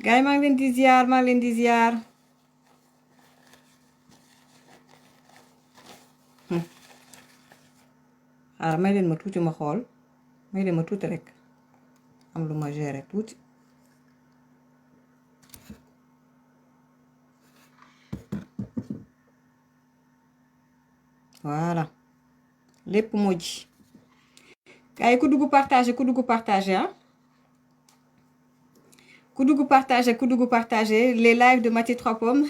gars yi maa ngi leen di ziar maa ngi leen di ziar. xaaral may leen ma tuuti ma xool may leen ma tuuti rek am lu ma gérer tuuti. voilà lépp moo ji. gars yi ku dugg partagé ku dugg partagé ah. ku dugg partagé les lives de Maty Trois Pommes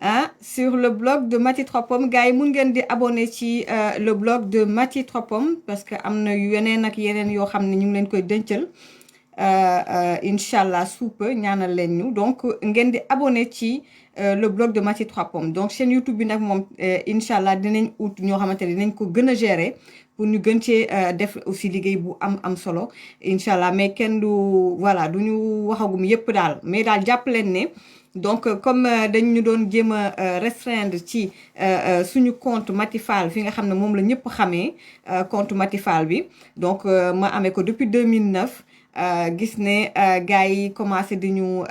ah sur le blog de Maty Trois Pommes gars yi mun ngeen di abonné ci le blog de Maty Trois Pommes parce que am na yeneen ak yeneen yoo xam ne ñu ngi leen koy dencal incha allah suupa ñaanal leen ñu donc ngeen di abonné ci le blog de Maty Trois Pommes donc chaîne YouTube bi nag moom incha allah dinañ ut ñoo xamante ne dinañ ko gën a gérer pour ñu gën cee def aussi liggéey bu am solo incha allah mais kenn du voilà du ñu waxagum yépp daal mais daal jàpp leen ne. donc comme dañ ñu doon jéem a restreindre ci suñu compte Maty Fall fi nga xam ne moom la ñëpp xamee compte Maty Fall bi donc ma amee ko depuis 2009 gis ne gars yi commencé di ñu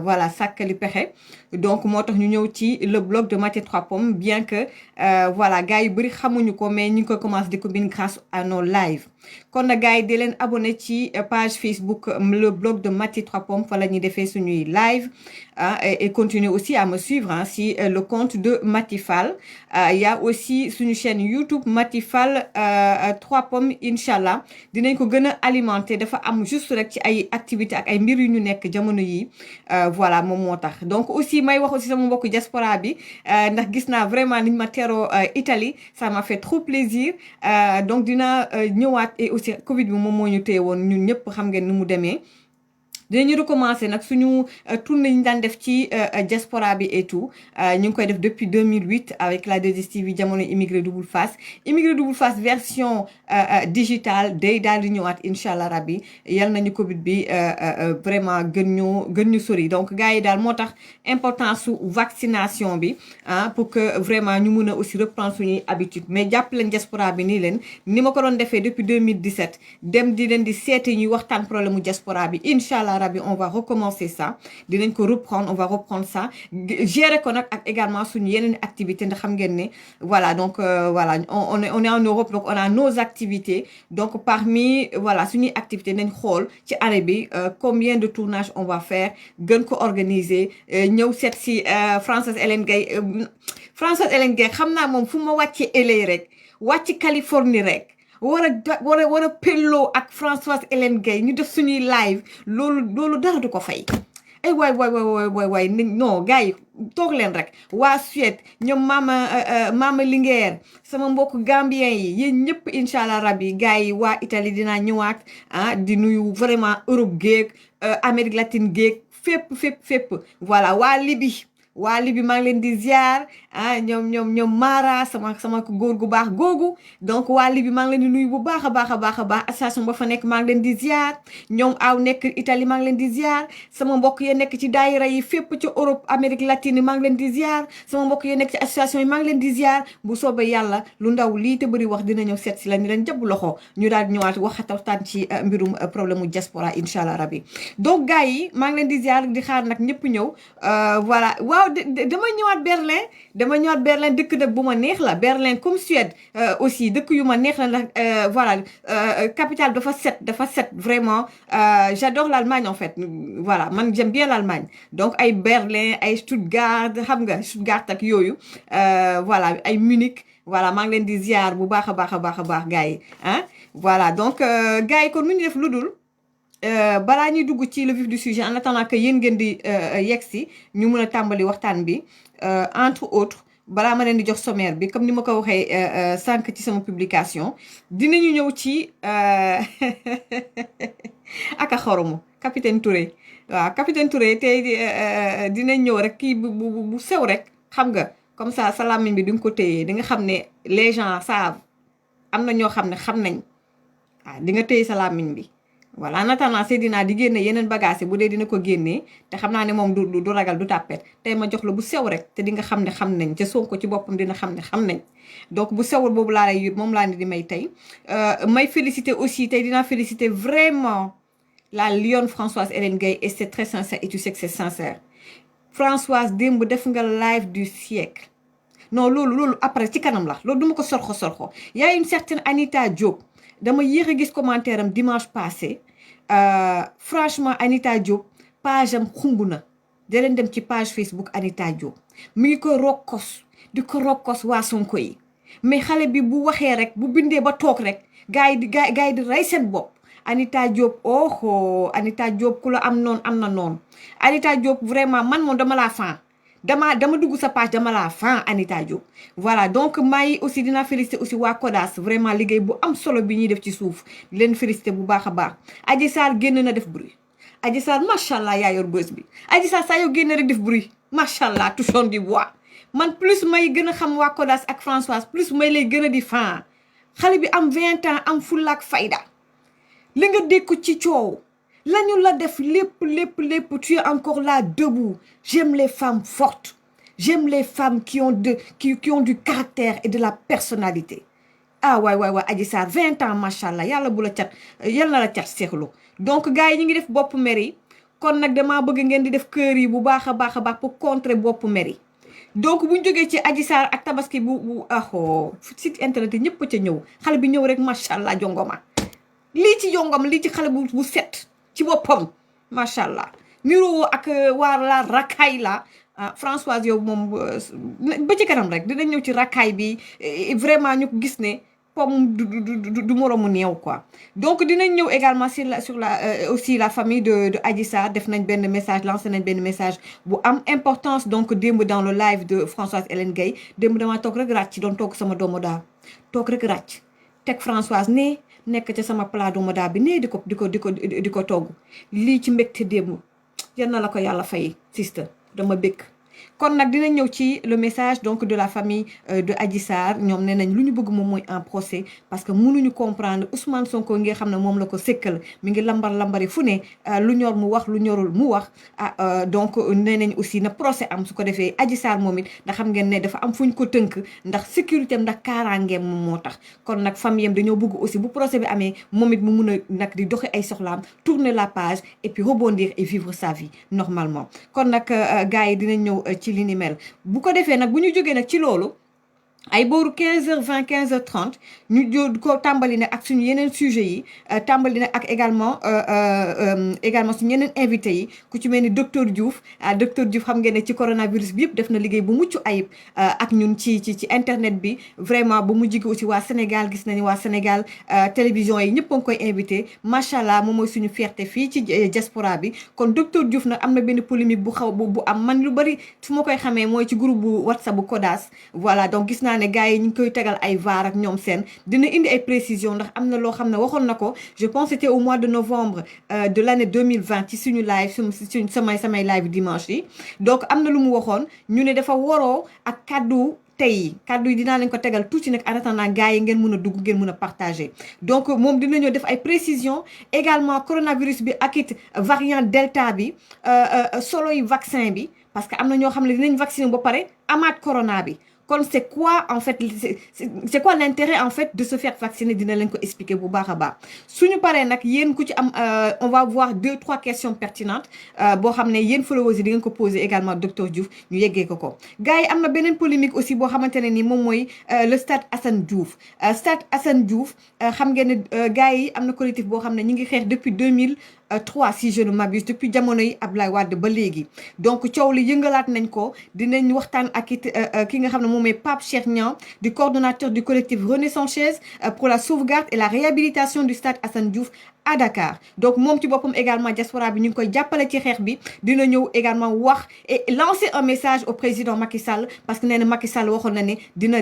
voilà sàkkali pexe donc moo tax ñu ñëw ci le blog de Maty Trois Pommes bien que voilà gars yi bëri xamuñu ko mais ñu ngi koy commencé di ko bind grâce à nos lives kon na gars yi di leen abonné ci page Facebook le blog de Maty Trois Pommes fa la ñuy defee suñuy live et continuer aussi à me suivre si le compte de Maty Fall il y a aussi suñu chaîne YouTube Maty Fall Trois Pommes incha allah dinañ ko gën a alimenter dafa am juste rek ci ay activités ak ay mbir yu ñu nekk jamono yi voilà moom moo tax donc aussi may wax aussi sama mbokku diaspora bi ndax gis naa vraiment niñ ma teeroo Italie ça m'a fait trop plaisir donc dina ñëwaat et aussi Covid bi moom moo ñu téye woon ñun ñëpp xam ngeen ni mu demee. dinañu recommencer nag suñu tournée yi ñu daan def ci diaspora bi et tout ñu ngi koy def depuis 2008 avec la 2STV jamono Immigré Double Face version digitale day daal di ñëwaat incha allah rabbi yal nañu Covid bi vraiment gën ñu sori donc gars yi daal moo tax importance su vaccination bi pour que vraiment ñu mun a aussi reprendre suñuy habitude mais jàpp leen diaspora bi nii leen ni ma ko doon defee depuis 2017 dem di leen di seeti ñuy waxtaan problème mu diaspora bi incha allah rabbi on va recommencer ça dinañ ko reprendre on va reprendre ça gérer ko nag ak également suñu yeneen activités ndax xam ngeen ne voilà donc voilà on est en Europe donc on a nos activités donc parmi voilà suñuy activités nañ xool ci année bi combien de tournages on va faire gën ko organiser ñëw seet si Frances Hélène Gaye xam naa moom fu ma wàccee LA rek wàcc Californie rek war a pelloo ak Françoise Hélène Gaye ñu def suñuy live loolu dara du ko fay ay waay non gars yi toog leen rek waa Suède ñoom mama Linguère sama mbokk gambien yi yéen ñëpp incha allah rabbi gars yi waa Italie dinaa ñëwaat di nuyu vraiment Europe géeg Amérique latine géeg fépp voilà waa Libye maa ngi leen di ziar ñoom Mara sama góor gu baax googu donc waa Libye maa ngi leen di nuyu bu baax a baax association ba fa nekk maa ngi leen di ziar ñoom aw nekk Italie maa ngi leen di ziar sama mbokk ya nekk ci daayira yi fépp ci Europe Amérique latine maa ngi leen di ziar sama mbokk ya nekk ci association yi maa ngi leen di ziar bu soobee yàlla lu ndaw lii te bëri wax dina ñëw seet si la ni leen jàpp loxo ñu daal di ñëwaat waxtaan ci mbirum problème mu diaspora incha allah rabbi donc gars yi maa ngi leen di ziar di xaar nag ñëpp ñëw voilà waaw dama ñëwaat Berlin dëkk nag bu ma neex la Berlin comme Suède aussi dëkk yu ma neex la ndax voilà capitale dafa set vraiment j'adore l'Allemagne en fait voilà man j'aime bien l'Allemagne donc ay Berlin ay Stuttgart xam nga Stuttgart ak yooyu voilà ay Munich voilà maa ngi leen di ziar bu baax a baax gars yi voilà donc gars yi kon nu ñu def lu dul balaa ñuy dugg ci le vif du sujet en attendant que yéen ngeen di yegg si ñu mën a tàmbali waxtaan bi entre autres balaa ma leen di jox sommaire bi comme ni ma ko waxee sànq ci sama publication dinañu ñëw ci aka xoromu capitaine Touré waaw capitaine Touré tey dinañ ñëw rek kii bu sew rek xam nga comme ça sa làmmiñ bi di nga ko téye di nga xam ne les gens savent am na ñoo xam ne xam nañ waaw di nga téye sa làmmiñ bi voilà en attendant Seydina di génne yeneen bagages bu dee dina ko génnee te xam naa ne moom du ragal du tàppet tey ma jox la bu sew rek te di nga xam ne xam nañ te Sonko ci boppam dina xam ne xam nañ donc bu sewul boobu laa lay moom laa ne di may tey may féliciter aussi tey dinaa féliciter vraiment la lionne Françoise Hélène Gaye, et c'est très sincère et tu sais que c'est sincère. Françoise démb def nga live du siècle. Non loolu après ci kanam la loolu duma ko sorxo y a une certaine Anita Diop dama yéex a gis commentaire am dimanche passé franchement Anita Diop page am xumb na da leen dem ci page Facebook Anita Diop mi ngi ko rokkos di ko rokkos waa Sonko yi mais xale bi bu waxee rek bu bindee ba toog rek gars yi di rey seen bopp. Anita Diop oh Anita Diop ku la am noonu am na noonu Anita Diop vraiment man moom dama laa fan dama dugg sa page dama laa fan Anita Diop. voilà donc may aussi dinaa féliciter aussi waa Kodas vraiment liggéey bu am solo bi ñuy def ci suuf di leen féliciter bu baax a baax. Adji Sarr génn na def bruit Adji Sarr macha allah yaa yor bës bi Adji Sarr saa yoo génn rek def bruit macha allah touchons du bois man plus may gën a xam waa Kodas ak Françoise plus may lay gën a di fan xale bi am 20 ans am fulla ak fayda. li nga dékku ci coow lañu la def lépp tu es encore là debout. J'aime les femmes fortes, j'aime les femmes qui ont du caractère et de la personnalité. ah waay Adji Sarr 20 ans machallah yàlla bu la cat yal na la cat seexlu. donc gars yi ñu ngi def bopp mer yi kon nag damaa bëgg ngeen di def kër yi bu baax a baax pour contrer bopp mer yi. donc bu ñu jógee ci Adji Sarr ak tabaski bu site internet yi ñëpp ca ñëw xale bi ñëw rek machallah jongoma lii ci yongam lii ci xale bu set ci boppam macha allah niroo ak waa la rakkaay la Françoise yow moom ba ci kanam rek dinañ ñëw ci rakkaay bi vraiment ñu ko gis ne pomme du moromu néew quoi. donc dinañ ñëw également sur la aussi la famille de Adji Sarr def nañ benn message lancé nañ benn message bu am importance donc démb dans le live de Françoise Hélène Gaye démb damaa toog rek ràcc doon toog sama doomu daal toog rek ràcc teg Françoise ne nekk ca sama plat doomu daal bi nee di ko togg lii ci mbégte démb yal na la ko yàlla fay sister dama bëgg. kon nag dina ñëw ci le message donc de la famille de Adji Sarr ñoom nee nañ lu ñu bëgg moom mooy un procès parce que mënuñu comprendre Ousmane Sonko nga xam ne moom la ko sëkkal mi ngi lambari fu ne lu ñor mu wax lu ñorul mu wax donc nee nañ aussi na procès am su ko defee Adji Sarr moom it ndax xam ngeen ne dafa am fu ñu ko tënk ndax sécurité am ndax kaaraangeem moom moo tax. kon nag famille am dañoo bëgg aussi bu procès bi amee moom it mu mun a nag di doxi ay soxlaam tourner la page et puis rebondir et vivre sa vie normalement. kon nag gars yi dinañ ñëw ci li ni mel bu ko defee nag bu ñu jógee nag ci loolu ay booru 15h20 15h30 ñu jóg ko tàmbali nag ak suñu yeneen sujets yi tàmbali nag ak également suñu yeneen invités yi ku ci mel ni docteur Diouf xam ngeen ne ci coronavirus bi yëpp def na liggéey bu mucc ayib ak ñun ci internet bi vraiment ba mu jigi aussi waa Sénégal gis nañu waa Sénégal télévision yi ñëpp a ngi koy invité macha allah moom mooy suñu fierté fii ci diaspora bi. kon docteur Diouf nag am na benn polémique bu am man lu bari fu ma koy xamee mooy ci groupe bu WhatsApp bu Kodas voilà donc gis naa ne gars yi ñu ngi koy tegal ay vaar ak ñoom seen dina indi ay précision ndax am na loo xam ne waxoon na ko je pense c'était au mois de novembre de l'année 2020 ci suñu live suñu samay live dimanche yi. donc am na lu mu waxoon ñu ne dafa waroo ak kaddu yi dinaa leen ko tegal tuuti nag en attendant gars yi ngeen mën a dugg ngeen mën a partager. donc moom dina ñëw def ay précisions également coronavirus bi ak it variant delta bi solo yi vaccin bi parce que am na ñoo xam ne dinañ vacciner ba pare amaat corona bi. kon c'est quoi en fait c'est quoi l'intérêt en fait de se faire vacciner dina leen ko expliquer bu baax a baax suñu paree nag yéen ku ci am on va voir 2-3 questions pertinentes boo xam ne yéen followers yi di ngeen ko poser également docteur Diouf ñu yeggee ko gars yi am na beneen polémique aussi boo xamante ne ni moom mooy le stade Assane Diouf xam ngeen ne gars yi am na collectif boo xam ne ñi ngi xeex depuis 2003 si je ne m'abuse depuis jamono yi Abdoulaye Wade ba léegi donc coow li yëngalaat nañ ko dinañ waxtaan ak it ki nga xam ne moom mooy Pape Cheikh Niang du coordonnateur du collectif René Sanchez pour la sauvegarde et la réhabilitation du stade Assane Diouf à Dakar. donc moom ci boppam également diaspora bi ñu ngi koy jàppale ci xeex bi dina ñëw également wax et lancer un message au président Macky Sall parce que nee na Macky Sall waxoon na ne dina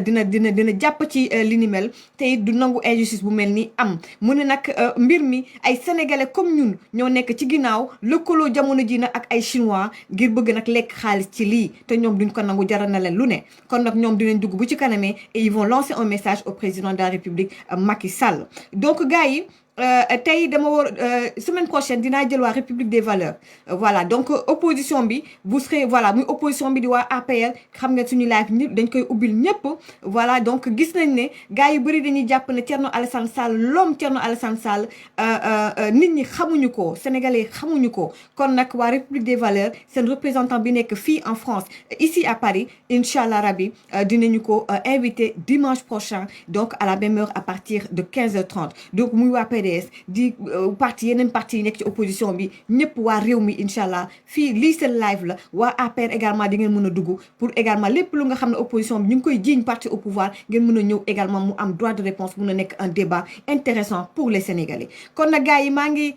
jàpp ci li ni mel te it du nangu injustice bu mel ni am mu ne nag mbir mi ay sénégalais comme ñun ñoo nekk ci ginnaaw lëkkaloo jamono ji nag ak ay chinois ngir bëgg nag lekk xaalis ci lii te ñoom duñ ko nangu jaral na leen lu ne kon nag ñoom dinañ dugg bu ci kanamee et ils vont lancer un message au président de la République Macky Sall. donc gars yi tey dama war semaine prochaine dinaa jël waa République des valeurs voilà donc opposition bi bu serez voilà muy opposition bi di waa APR xam nga suñu live ñëpp dañ koy ubbil ñëpp voilà donc gis nañ ne gars yu bëri dañuy jàpp ne Thierno Alassane Sall l'homme Thierno Alassane Sall nit ñi xamuñu ko sénégalais xamuñu ko kon nag waa République des valeurs seen représentant bi nekk fii en France ici à Paris incha allah rabi dinañu ko invité dimanche prochain donc à la même heure à partir de 15h30 donc muy waa PDS di parti yeneen parti yi nekk ci opposition bi ñëpp waa réew mi incha allah fii lii seen live la waa APR également di ngeen mën a dugg pour également lépp lu nga xam ne opposition bi ñu ngi koy jiiñ parti au pouvoir ngeen mën a ñëw également mu am droit de réponse mën a nekk un débat intéressant pour les Sénégalais kon nag gars yi maa ngi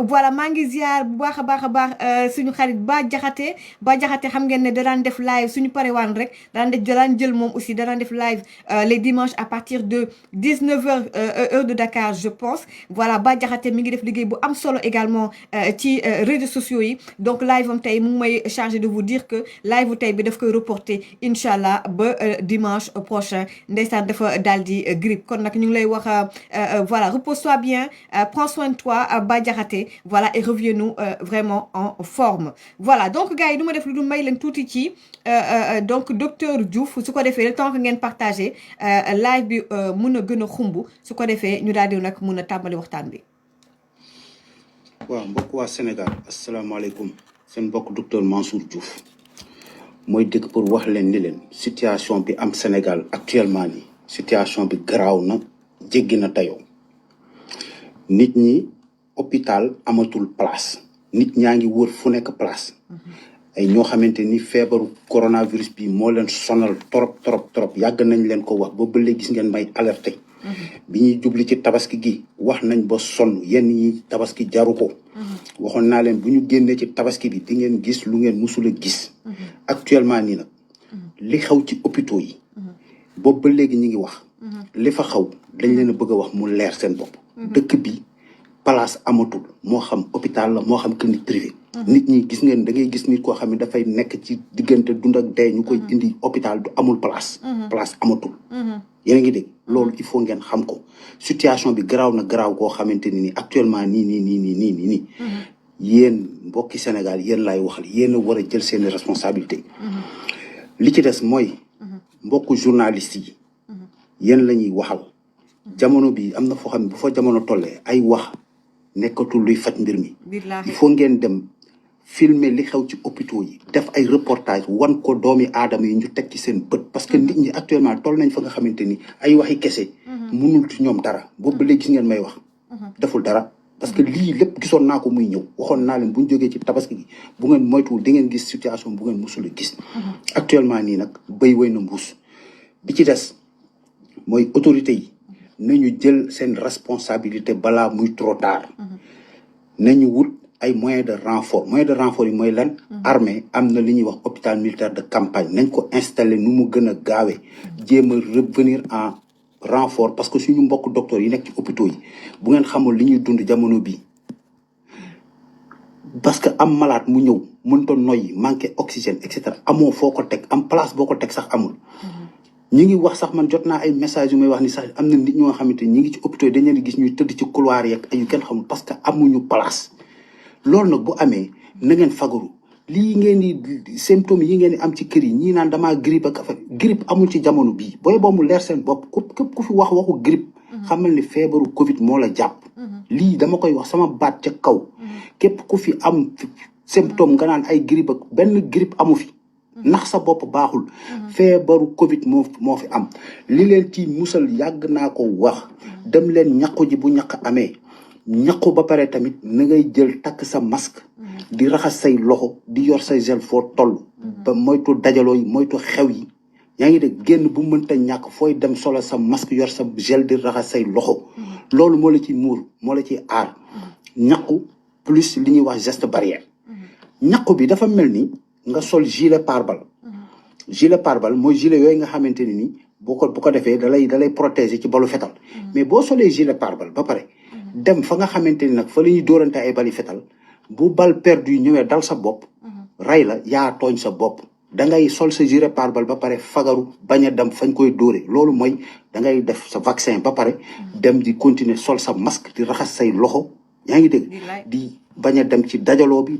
voilà maa ngi ziar bu baax a baax suñu xarit Ba Jaxate xam ngeen ne daan def live suñu parewaan rek daan jël moom aussi daan def live les dimanches à partir de 19h heure de Dakar je pense voilà Ba Jaxate mi ngi def liggéey bu am solo également ci réseaux sociaux yi donc live am tey mu ngi may chargé de vous dire que live tey bi daf koy reporter incha allah ba dimanche prochain ndeysaan dafa daal di grippe kon nag ñu ngi lay wax voilà repose-toi bien prends soin de toi Ba Jaxate voilà et revenez-nous vraiment en forme voilà donc gars yi du ma def lu du may leen tuuti ci donc docteur Diouf su ko defee le temps que ngeen partagé live bi mun a gën a xumb su ko defee ñu daal di nag mun a tàmbali waxtaan bi. waaw mbokk waa Sénégal asalaamaaleykum seen mbokk docteur Mansour Diouf mooy dëkk pour wax leen ni leen situation bi am Sénégal actuellement nii situation bi garaaw na jéggi na tayoo nit ñi. hôpital amatul place nit ñaa ngi wër fu nekk place ay ñoo xamante ni feebaru coronavirus bi moo leen sonal trop yàgg nañ leen ko wax ba léegi gis ngeen may alerté bi ñuy jubli ci tabaski gi wax nañ ba sonn yenn ñi tabaski jaru ko waxoon naa leen bu ñu génnee ci tabaski bi di ngeen gis lu ngeen musula gis actuellement nii nag li xaw ci hôpitaux yi boobu ba léegi ñi ngi wax li fa xaw dañ leen a bëgg a wax mu leer seen bopp dëkk bi place amatul moo xam hôpital la moo xam clinique privée nit ñi gis ngeen da ngay gis nit koo xam ne dafay nekk ci diggante dund ak dee ñu koy indi hôpital du amul place amatul yéen a ngi dégg loolu il faut ngeen xam ko situation bi garaaw na garaaw koo xamante ni actuellement nii yéen mbokki Sénégal yéen laay waxal yéen a war a jël seeni responsabilité li ci des mooy mbokku journaliste yi yéen la ñuy waxal jamono bi am na foo xam ne bu fa jamono tollee ay wax nekkatul luy faj mbir mi il faut ngeen dem filmer li xew ci hôpitaux yi def ay reportage wan ko doomi aadama yi ñu teg ci seen bët parce que nit ñi actuellement toll nañ fa nga xamante ni ay waxi kese mënul ci ñoom dara boobu ba léegi gis ngeen may wax deful dara parce que lii lépp gisoon naa ko muy ñëw waxoon naa leen bu ñu jógee ci tabaski gi bu ngeen moytuwul di ngeen gis situation bu ngeen musula gis actuellement nii nag béy woy na mbuus bi ci des mooy autorité yi nañu jël seen responsabilité balaa muy trop tard nañu wut ay moyens de renfort yi mooy lan armée am na li ñuy wax hôpital militaire de campagne nañ ko installer nu mu gën a gaawee jéem a revenir en renfort parce que suñu mbokk docteur yi nekk ci hôpitaux yi bu ngeen xamul li ñuy dund jamono bii parce que am malade mu ñëw mënta noyyi manqué oxygène et cetera amoo foo ko teg am place boo ko teg sax amul ñi ngi wax sax man jot naa ay message yu may wax ni sax am na nit ñoo xamante ñi ngi ci hôpitaux yi dañ leen gis ñuy tëdd ci couloir yeeg ay yu kenn xamul parce que amuñu place loolu nag bu amee na ngeen fagaru lii ngeen di symptômes yi ngeen di am ci kër yi ñii naan damaa grippe ak affaire grippe amul ci jamono bii booy boo mu leer seen bopp képp ku fi wax waxu grippe xamal ni feebaru Covid moo la jàpp lii dama koy wax sama baat ca kaw képp ku fi am symptôme nga naan ay grippe ak benn grippe amu fi ndax sa bopp baaxul feebaru Covid moo fi am li leen ci musal yàgg naa ko wax dem leen ñaqu ji bu ñaq amee ñaqu ba pare tamit na ngay jël takk sa masque di raxas say loxo di yor say gel foo toll ba moytu dajaloo yi moytu xew yi yaa ngi dégg génn bu mënta ñàkk fooy dem solo sa masque yor sa gel di raxas say loxo loolu moo la ci muur moo la ci aar ñaqu plus li ñuy wax geste barrière ñaqu bi dafa mel ni nga sol gilet pare-balles gilet pare-balles mooy gilet yooyu nga xamante ne ni bu ko defee dalay protéger ci balu fetal mais boo solee gilet pare-balles ba pare dem fa nga xamante ni nag fa la ñuy dóorante ay bali fetal bu bal perdu yi ñëwee dal sa bopp ray la yaa tooñ sa bopp da ngay sol sa gilet pare-balles ba pare fagaru bañ a dem fañ koy dóore loolu mooy da ngay def sa vaccin ba pare dem di continuer sol sa masque di raxas say loxo yaa ngi dégg di bañ a dem ci dajaloo bi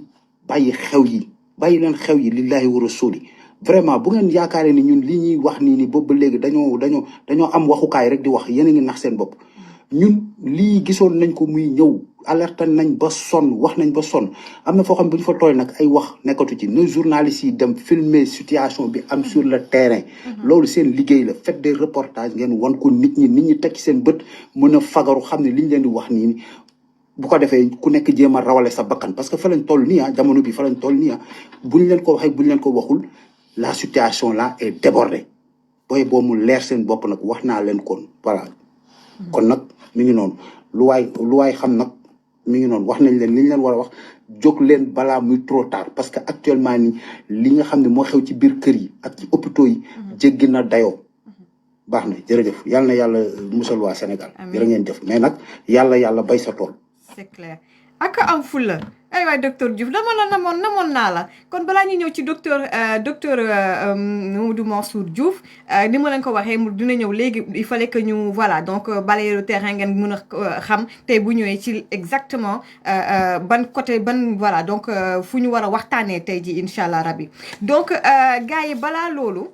bàyyi xew yi bàyyi leen xew yi lillahi wa rasuli vraiment bu ngeen yaakaaree ni ñun li ñuy wax nii ni boobu ba léegi dañoo am waxukaay rek di wax yéen a ngi nax seen bopp ñun lii gisoon nañ ko muy ñëw alerte nañ ba sonn wax nañ ba sonn am na foo xam bu ñu fa tooy nag ay wax nekkatu ci ne journalistes yi dem filmer situation bi am sur le terrain loolu seen liggéey la faites des reportages ngeen wan ko nit ñi teg ci seen bët mën a fagaru xam ne liñ leen di wax nii bu ko defee ku nekk jéem a rawale sa bakkan parce que fa lañ toll nii jamono bi fa lañ toll nii buñ leen ko waxee buñ leen ko waxul la situation là est débordée booy boo mu leer seen bopp nag wax naa leen kon voilà kon nag mi ngi noonu lu waay xam nag mi ngi noonu wax nañ leen li ñu leen war a wax jóg leen balaa muy trop tard parce que actuellement nii li nga xam ne moo xew ci biir kër yi ak ci hôpitaux yi jéggi na dayoo baax na jërëjëf yàlla na yàlla musal waa Sénégal jërë ngeen jëf mais nag yàlla bay sa tool c'est clair ak am fulla ay waay docteur Diouf dama la namoon naa la kon balaa ñuy ñëw ci docteur Mamadou Mansour Diouf ni ma leen ko waxee mu dina ñëw léegi il fallait que ñu voilà donc balayer le terrain ngeen mën a xam tey bu ñëwee ci exactement ban côté ban voilà donc fu ñu war a waxtaanee tey ji incha allah rabbi donc gars yi balaa loolu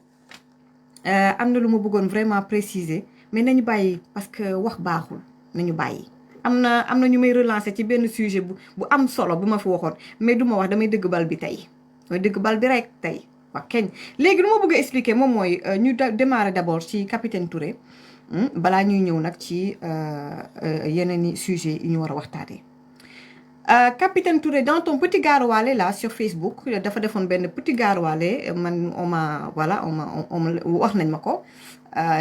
am na lu ma bëggoon vraiment préciser mais nañu bàyyi parce que wax baaxul nañu bàyyi am na ñu may relancer ci benn sujet bu am solo bu ma fi waxoon mais du ma wax damay dëgg bal bi tey damay dëgg bal bi rek tey wax keñ léegi lu ma bëgg a expliquer moom mooy ñu démarrer d'abord ci capitaine Touré balaa ñuy ñëw nag ci yeneen i sujet yi ñu war a waxtaanee. Capitaine Touré dans ton petit gaaruwaale là sur Facebook dafa defoon benn petit gaaruwaale man on ma wax nañ ma ko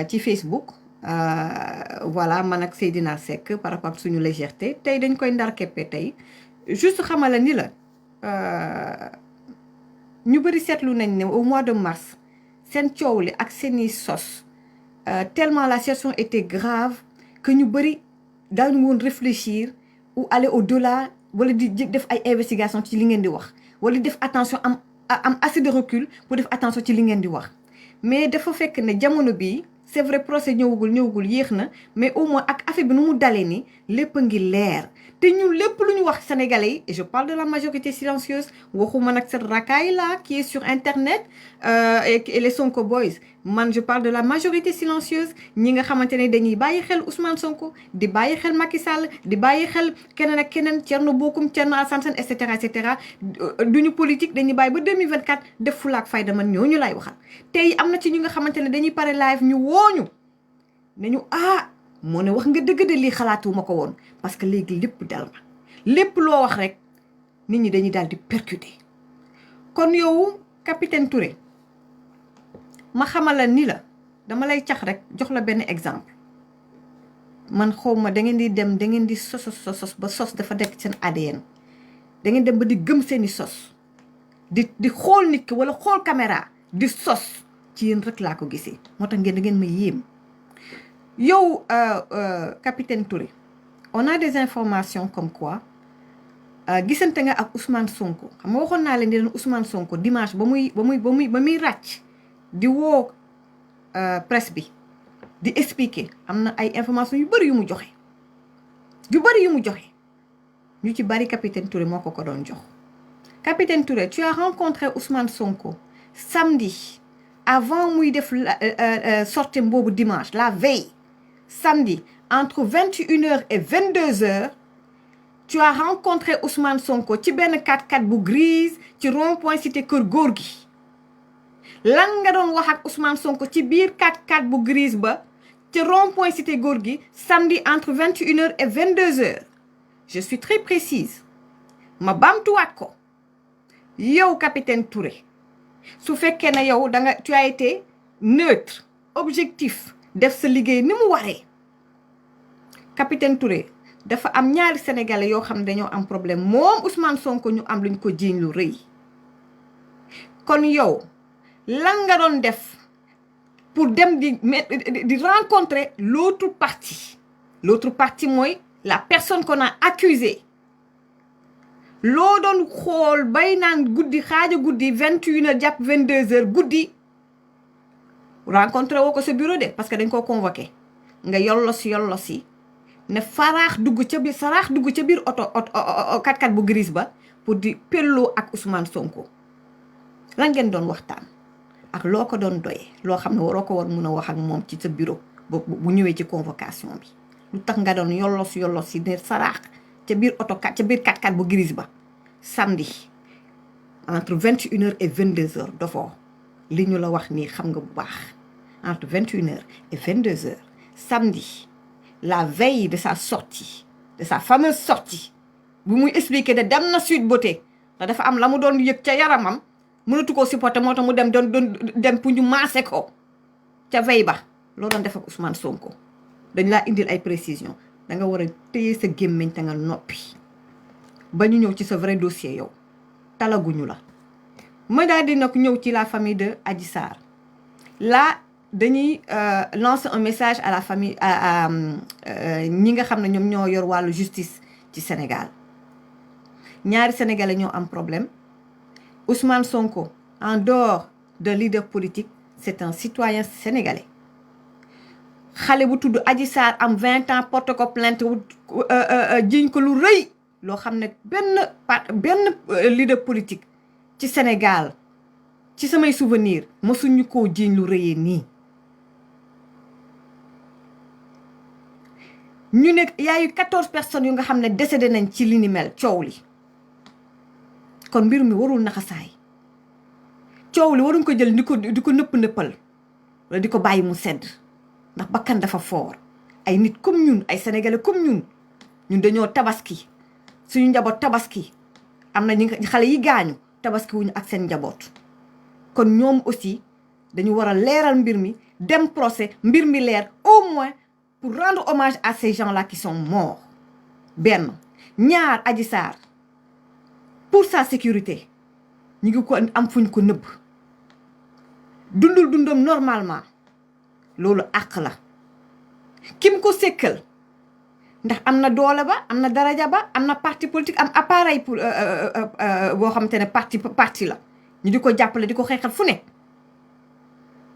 ci Facebook. Voilà man ak Seydina Seck par rapport ak suñu légèreté tey dañ koy ndar keppe tey juste xamala ni la ñu bëri seetlu nañ ne au mois de mars seen coow li ak seeni sos tellement la situation était grave que ñu bëri daañu woon réfléchir ou aller au-delà wala di def ay investigation ci li ngeen di wax wala def attention am assez de recul pour def attention ci li ngeen di wax mais dafa fekk ne jamono bii c'est vrai procès ñëwagul yéex na mais au moins ak affaire bi nu mu dalee ni lépp a ngi leer te ñun lépp lu ñu wax sénégalais yi et je parle de la majorité silencieuse waxuma nag cette racaille là qui est sur internet et les Sonko boys man je parle de la majorité silencieuse ñi nga xamante ne dañuy bàyyi xel Ousmane Sonko di bàyyi xel Macky Sall di bàyyi xel keneen ak keneen Thierno Bocoum Thierno Alassane Sène et cetera duñu politique dañuy bàyyi ba 2024 def fulaak fayda man ñooñu lay waxal tey am na ci ñu nga xamante ne dañuy pare live ñu wooñu nañu moo ne wax nga dëgg de lii xalaatuma ko woon parce que léegi lépp dal na lépp loo wax rek nit ñi dañuy daal di percuter kon yow capitaine Touré ma xamal la ni la dama lay cax rek jox la benn exemple man xawma da ngeen di dem da ngeen di sos ba sos dafa dekk seen ADN da ngeen dem ba di gëm seeni sos di xool nit ki wala xool caméra di sos ci yéen rek laa ko gisee moo tax ngeen da ngeen ma yéem yow capitaine Touré on a des informations comme quoi gisante nga ak Ousmane Sonko xam nga waxoon naa leen di leen Ousmane Sonko dimanche ba muy ràcc di woo presse bi di expliquer am na ay informations yu bëri yu mu joxe ñu ci bëri capitaine Touré moo ko doon jox. Capitaine Touré, tu as rencontré Ousmane Sonko samedi avant muy def sortie boobu dimanche la veille samedi entre 21h et 22h tu as rencontré Ousmane Sonko ci benn 4x4 bu grise ci rond-point cité Kër Gorgui lan nga doon wax ak Ousmane Sonko ci biir 4x4 bu grise ba ci rond-point cité Gorgui samedi entre 21h et 22h je suis très précise ma baamtuwaat ko yow capitaine Touré su fekkee ne yow tu as été neutre objectif def sa liggéey ni mu waree capitaine Touré dafa am ñaari sénégalais yoo xam ne dañoo am problème moom Ousmane Sonko ñu am luñ ko jiiñ lu rëy kon yow lan nga doon def pour dem di rencontrer l'autre partie mooy la personne qu'on a accusée loo doon xool bay naan guddi xaaja guddi 21h jàpp 22h guddi rencontré woo ko sa bureau de parce que dañ koo convoqué nga yollosi ne saraax dugg ca biir oto 4x4 bu gris ba pour di pelloo ak Ousmane Sonko lan ngeen doon waxtaan ak loo ko doon doyee loo xam ne waroo ko war mun a wax ak moom ci sa bureau bu ñëwee ci convocation bi lu tax nga doon yollosi ne saraax ca biir oto ca biir 4x4 bu gris ba samedi entre 21h et 22h dofoo li ñu la wax nii xam nga bu baax entre 21h et 22h samedi la veille de sa sortie de sa fameuse sortie bu muy expliquer de dem na Sweet Beauté te dafa am la mu doon yëg ca yaramam mënatu koo supporter moo tax mu dem pour ñu maase ko ca veille ba loo doon def ak Ousmane Sonko dañ laa indil ay précisions da nga war a téye sa gémmiñ te nga noppi ba ñu ñëw ci sa vrai dossier yow talaguñu la. ma daal di nag ñëw ci la famille de Adji Sarr là dañuy lancer un message à la famille ñi nga xam ne ñoom ñoo yor wàllu justice ci Sénégal ñaari sénégalais ñoo am problème Ousmane Sonko en dehors d'un leader politique c'est un citoyen sénégalais xale bu tudd Adji Sarr am 20 ans porte ko plainte jiñ ko lu rëy loo xam ne benn leader politique ci Sénégal ci samay souvenir mosuñu koo jiñ lu rëyee nii ñu ne y a eu 14 personnes yu nga xam ne décédé nañ ci li ni mel coow li kon mbir mi warul naxasaay coow li waruñ ko jël di ko nëppal wala di ko bàyyi mu sedd ndax bakkan dafa foor ay nit comme ñun ay sénégalais comme ñun dañoo tabaski suñu njaboot tabaski am na xale yi gaañu tabaski wuñu ak seen njaboot kon ñoom aussi dañu war a leeral mbir mi dem procès mbir mi leer au moins pour rendre hommage à ces gens-là qui sont morts benn ñaar Adji Sarr pour sa sécurité ñu ngi ko am fuñ ko nëbb dundam normalement loolu àq la kim ko sekkal ndax am na doole ba am na daraja ba am na parti politique am appareil pour boo xamante ne parti la ñu di ko jàppale di ko xeexal fu ne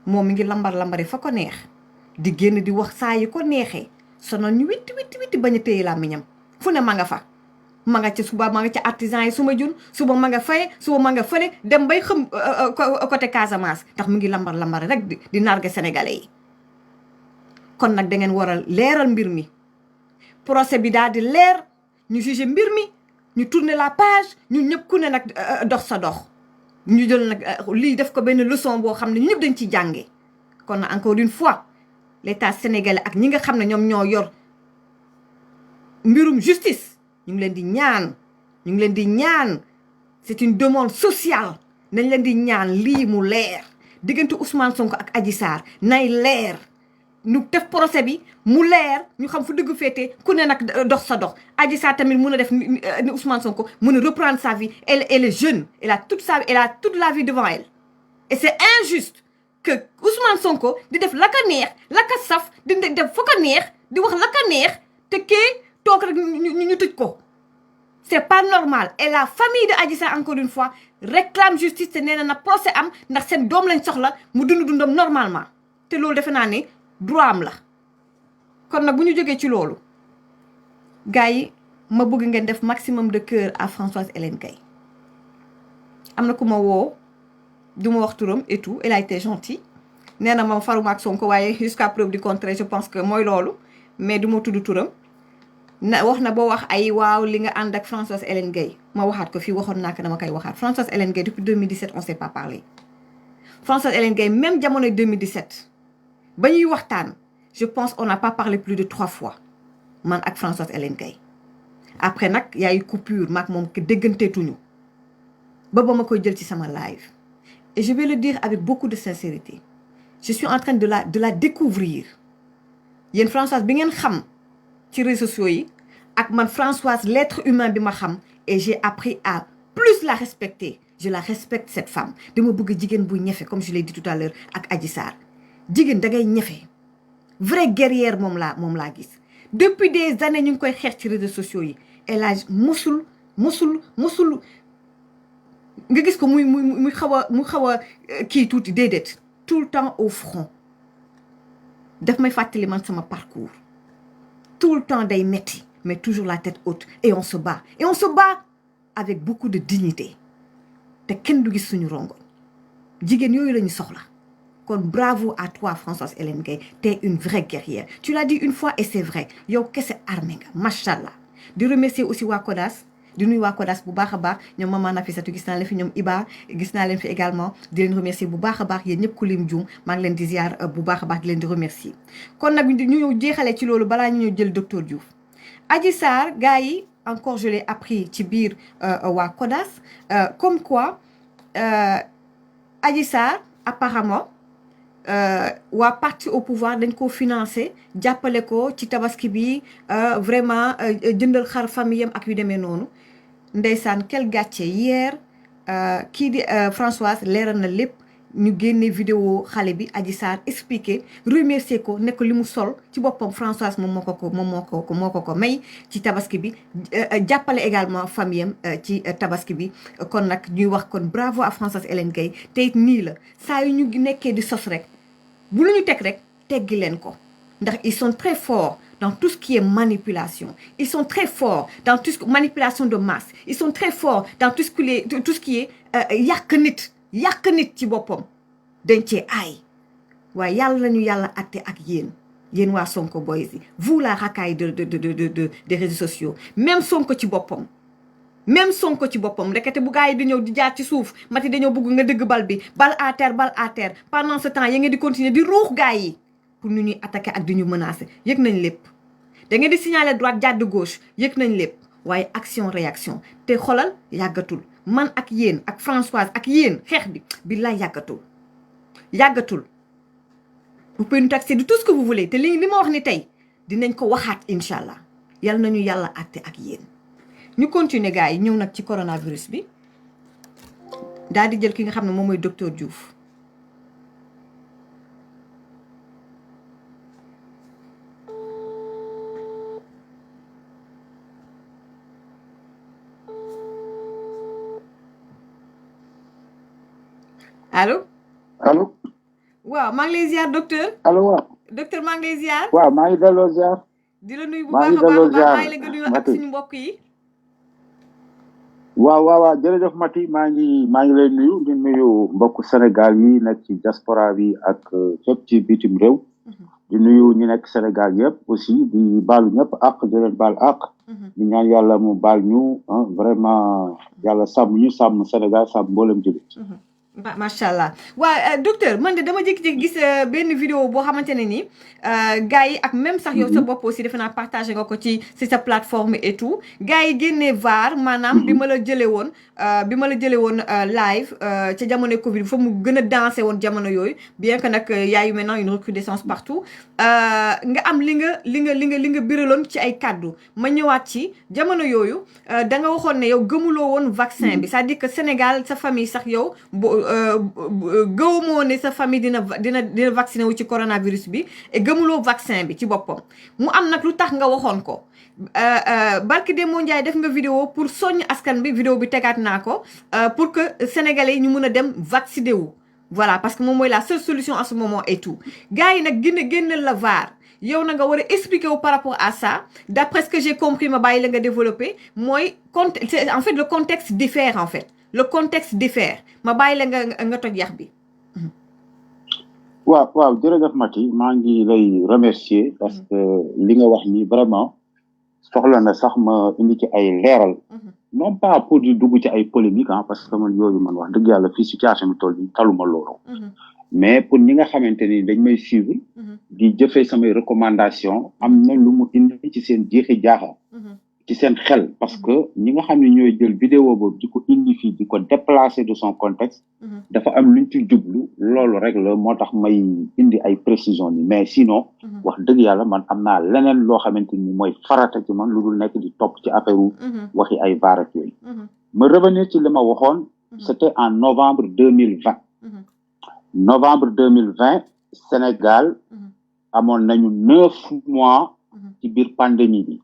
moom mi ngi lambari fa ko neex di génn di wax saa yi ko neexee sonal ñu witti bañ a téye làmmiñam fu ne ma nga fa ma nga ca suba ma nga ca artisan yi suma jun suba ma nga faye suba ma nga fële dem bay xam côté Casamance ndax mu ngi lambari rek di narge sénégalais yi kon nag da ngeen war a leeral mbir mi procès bi daal di leer ñu jugé mbir mi ñu tourner la page ñu ñëpp ku ne nag dox sa dox ñu jël nag lii def ko benn leçon boo xam ne ñu ñëpp dañ ci jàngee kon nag encore une fois l'état sénégalais ak ñi nga xam ne ñoom ñoo yor mbirum justice ñu ngi leen di ñaan c'est une demande sociale nañ leen di ñaan lii mu leer diggante Ousmane Sonko ak Adji Sarr nay leer ñu def procès bi mu leer ñu xam fu dëgg féete ku ne nag dox sa dox Adji Sarr tamit mun a def ni Ousmane Sonko mun a reprendre sa vie elle est jeune elle a toute la vie devant elle et c'est injuste que Ousmane Sonko di def la ka neex la ka saf di def fa ka neex di wax la ka neex te kii toog rek ñu tëj ko c'est pas normal et la famille de Adji Sarr encore une fois réclame justice te nee na procès am ndax seen doom lañ soxla mu dundam normalement te loolu defe naa ne droit am la kon nag bu ñu jógee ci loolu gars yi ma bëgg ngeen def maximum de cœur à Françoise Hélène Gaye am na ku ma woo du ma wax turam et tout elle a été gentille nee na ma faruma ak Sonko waaye jusqu'à preuve du contraire je pense que mooy loolu mais du ma tudd turam wax na boo wax ay waaw li nga ànd ak Françoise Hélène Gaye ma waxaat ko fii waxoon naa ko dama koy waxaat Françoise Hélène Gaye depuis 2017 on s'est pas parlé Françoise Hélène Gaye même jamono 2017 ba ñuy waxtaan je pense on n'a pas parlé plus de 3 fois man ak Françoise Hélène Gaye après nag y a eu coupure maak moom que dégganteetuñu ba ma koy jël ci sama live et je vais le dire avec beaucoup de sincérité je suis en train de la découvrir yéen Françoise bi ngeen xam ci réseaux sociaux yi ak man Françoise l'être humain bi ma xam et j'ai appris à plus la respecter je la respecte cette femme dama bëgg jigéen bu ñefe comme je l'ai dit tout à l'heure ak Adji Sarr jigéen da ngay ñefe vraie guerrière moom laa gis depuis des années ñu ngi koy xeex ci réseaux sociaux yi elle a mosul mosul nga gis ko muy xaw a kii tuuti déedéet tout le temps au front daf may fàttali man sama parcours tout le temps day metti mais toujours la tête haute et on se bat avec beaucoup de dignité te kenn du gis suñu rongoñ jigéen yooyu la ñu soxla kon bravo à toi Françoise Hélène Gaye t'es une vraie guerrière tu l'as dit une fois et c'est vrai yow kese armé nga machallah di remercier aussi waa Kodas di nuyu waa Kodas bu baax a baax ñoom Maman Nafissatou gis naa leen fi ñoom Iba gis naa leen fi également di leen remercier bu baax a baax yéen ñëpp ku lim juum maa ngi leen di ziar bu baax a baax di leen di remercier kon nag ñu ñëw jeexalee ci loolu balaa ñu ñëw jël docteur Diouf Adji Sarr gars yi encore je l'ai appris ci biir waa Kodas comme quoi Adji Sarr apparemment waa parti au pouvoir dañ ko financé jàppale ko ci tabaski bi vraiment jëndal xar famille am ak yu demee noonu ndeysaan quel gàcce hier kii di Françoise leeral na lépp ñu génne vidéo xale bi Adji Sarr expliqué remercier ko nekk li mu sol ci boppam Françoise moom moo ko may ci tabaski bi jàppale également famille am ci tabaski bi kon nag ñuy wax kon bravo à Françoise Hélène Gaye te it nii la saa yu ñu nekkee di sos rek bu lu ñu teg rek teggi leen ko ndax ils sont très forts dans tout ce qui est manipulation ils sont très forts dans tout ce qui manipulation de masse ils sont très forts dans tout ce qui est yàq nit ci boppam dañ cee aay waaye yàlla nañu yàlla atte ak yéen waa Sonko boys yi vous la racaille des réseaux sociaux même Sonko ci boppam ndekete bu gars yi di ñëw di jaar ci suuf mati dañoo bëgg nga dëgg bal bi bal à terre pendant ce temps ya ngeen di continuer di ruux gars yi pour ñu ñuy attaquer ak di ñu menacer yëg nañ lépp da ngeen di signaler droite jàdd gauche yëg nañ lépp waaye action réaction te xolal yàggatul man ak yéen ak Françoise ak yéen xeex bi billaay yàggatul vous pouvez nous taxer de tout ce que vous voulez te li ma wax ni tey dinañ ko waxaat incha allah yal nañu yàlla àtte ak yéen ñu continuer gars yi ñëw nag ci coronavirus bi daal di jël ki nga xam ne moom mooy docteur Diouf allo waaw maa ngi lay ziar docteur allo waaw docteur maa ngi lay ziar waaw maa ngi delloo ziar di la nuyu bu baax a baax maa ngi la nga nuyu ak suñu mbokk yi waaw jërëjëf Mati maa ngi lay nuyu di nuyu mbokku Sénégal yi nekk ci diaspora bi ak fépp ci bitim réew di nuyu ñi nekk Sénégal yëpp aussi di baalu ñëpp ak di leen baal ak di ñaan yàlla mu baal ñu vraiment yàlla sàmm ñu sàmm Sénégal sàmm mboolem jullit macha allah waa docteur man de dama jékki-jékki gis benn vidéo boo xamante ne nii gars yi ak même sax yow sa bopp aussi defe naa partagé nga ko ci sa plateforme et tout gars yi génnee VAR maanaam bi ma la jëlee woon live ca jamono Covid bi fa mu gën a dansé woon jamono yooyu bien que nag y a eu maintenant une recrudescence partout nga am li nga biraloon ci ay kaddu ma ñëwaat ci jamono yooyu da nga waxoon ne yow gëmuloo woon vaccin bi c'est-à-dire que Sénégal sa famille sax yow gëwumoo ne sa famille dina vacciné wu ci coronavirus bi et gëmuloo vaccin bi ci boppam mu am nag lu tax nga waxoon ko barki Demba Ndiaye def nga vidéo pour soññ askan bi vidéo bi tegaat naa ko pour que sénégalais yi ñu mun a dem vacciner wu voilà parce que moom mooy la seule solution en ce moment et tout gars yi nag génneel la VAR yow na nga war a expliquer wu par rapport à ça d'après ce que j'ai compris ma bàyyi la nga développer mooy en fait le contexte diffère en fait le contexte diffère ma bàyyi la nga toj yax bi. waaw jërëjëf Mati maa ngi lay remercier parce que li nga wax ni vraiment soxla na sax ma indi ci ay leeral. non pas pour di dugg ci ay polémique parce que man yooyu man wax dëgg yàlla fii situation bi toll nii taluma loolu. mais pour ñi nga xamante ni dañ may suivre. di jëfee samay recommandation am na lu mu indi ci seen jeexi jaaxa. ci seen xel parce que ñi nga xam ne ñooy jël vidéo boobu di ko indi fii di ko déplacer de son contexte dafa am luñ ci jublu loolu rek la moo tax may indi ay précision ni mais sinon wax dëgg yàlla man am naa leneen loo xamante ni mooy farata ci man lu dul nekk di topp ci affaire waxi ay baarak yooyu ma revenir ci li ma waxoon c'était en novembre 2020 Sénégal amoon nañu 9 mois ci biir pandémie bi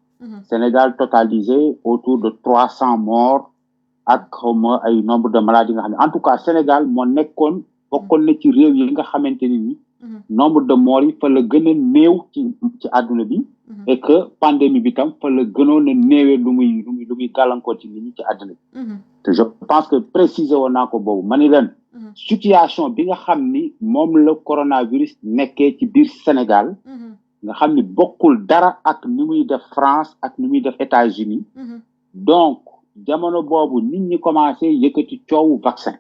Sénégal totalisé autour de 300 morts ak xawma ay nombre de maladies nga xam ne en tout cas Sénégal moo nekkoon bokkoon na ci réew yi nga xamante ni nombre de morts yi fa la gën a néew ci àdduna bi et que pandémie bi tam fa la gënoon a néewee lu muy gàllankoor ci nit ñi ci àdduna bi te je pense que préciser woon naa ko boobu ma ni leen situation bi nga xam ni moom la coronavirus nekkee ci biir Sénégal nga xam ni bokkul dara ak ni muy def France ak ni muy def États-Unis donc jamono boobu nit ñi commencé yëkkati coowu vaccin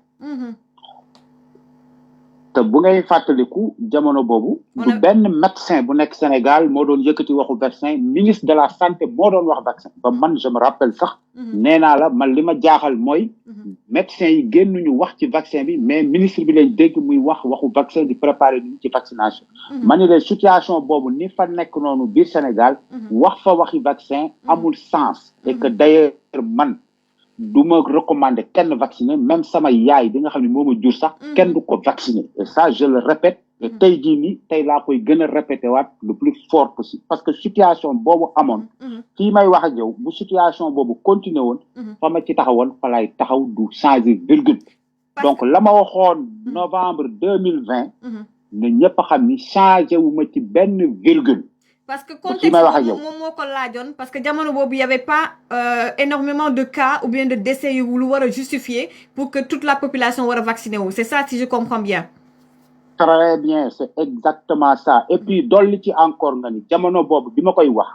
te bu ngay fàttaliku jamono boobu du benn médecin bu nekk Sénégal moo doon yëkkati waxu vaccin ministre de la santé moo doon wax vaccin ba man je me rappelle sax nee naa la man li ma jaaxal mooy médecins yi génnuñu wax ci vaccin bi mais ministre bi lañ dégg muy waxu vaccin di préparer nit ñi ci vaccination ma ni leen situation boobu ni fa nekk noonu biir Sénégal wax fa waxi vaccin amul sens et que d'ailleurs man du ma recommander kenn vacciner même sama yaay bi nga xam ne moo ma jur sax kenn du ko vacciner et ça je le répète et tey jii nii tey laa koy gën a répété waat le plus fort possible parce que situation boobu amoon fii may wax ak yow bu situation boobu continuer woon fa ma ci taxawoon fa lay taxaw du changer virgule donc la ma waxoon novembre 2020 ne ñëpp a xam ni changé wu ma ci benn virgule parce que contexte moom moo ko laajoon parce que jamono boobu y avait pas énormément de cas ou bien de décès yu lu war a justifier pour que toute la population war a vacciner wu c'est ça si je comprends bien très bien c'est exactement ça et puis dolli ci encore nga ni jamono boobu bi ma koy wax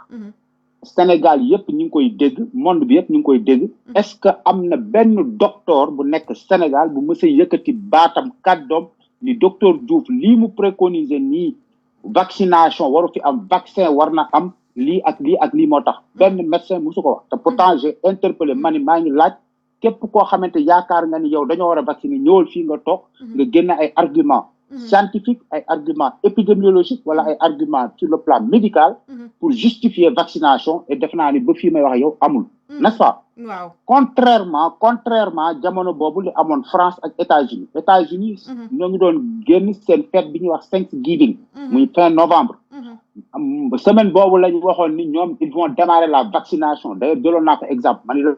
Sénégal yëpp ñu ngi koy dégg monde bi yëpp ñu ngi koy dégg est-ce que am na benn docteur bu nekk Sénégal bu mës a yëkkati baatam kàddoom ni docteur Diouf lii mu préconiser nii vaccination waru fi am vaccin war na am lii ak lii moo tax benn médecin musu ko wax te pourtant j'ai interpellé ma ni maa ngi laaj képp koo xamante yaakaar nga ni yow dañoo war a vacciner ñëwal fii nga toog nga génne ay argument scientifique ay argument épidémiologique wala ay argument sur le plan médical pour justifier vaccination et def naa ni ba fii may wax yow amul n'est-ce pas waaw contrairement jamono boobu li amoon France ak États-Unis ñoo ngi doon génn seen fête bi ñuy wax Thanksgiving muy fin novembre semaine boobu lañu waxoon ni ñoom ils vont démarrer la vaccination d'ailleurs jëloon naa ko exemple man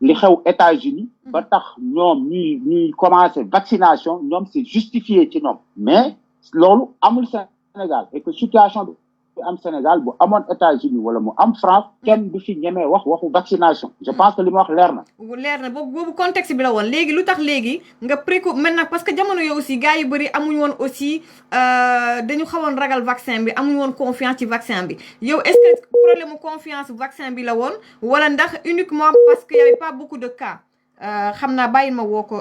li xew États-Unis ba tax ñoom ñuy commencer vaccination ñoom c'est justifié ci ñoom mais loolu amul Sénégal et que situation bi am Sénégal bu amoon États-Unis wala mu am France kenn du fi ñemee waxu vaccination je pense que li ma wax leer na boobu contexte bi la woon léegi lu tax léegi nga maintenant parce que jamono yo aussi gars yu bëri amuñu woon aussi dañu xawoon ragal vaccin bi amuñu woon confiance ci vaccin bi yow est-ce que problème mu confiance vaccin bi la woon wala ndax uniquement parce que y avait pas beaucoup de cas xam naa bàyyi ma woo ko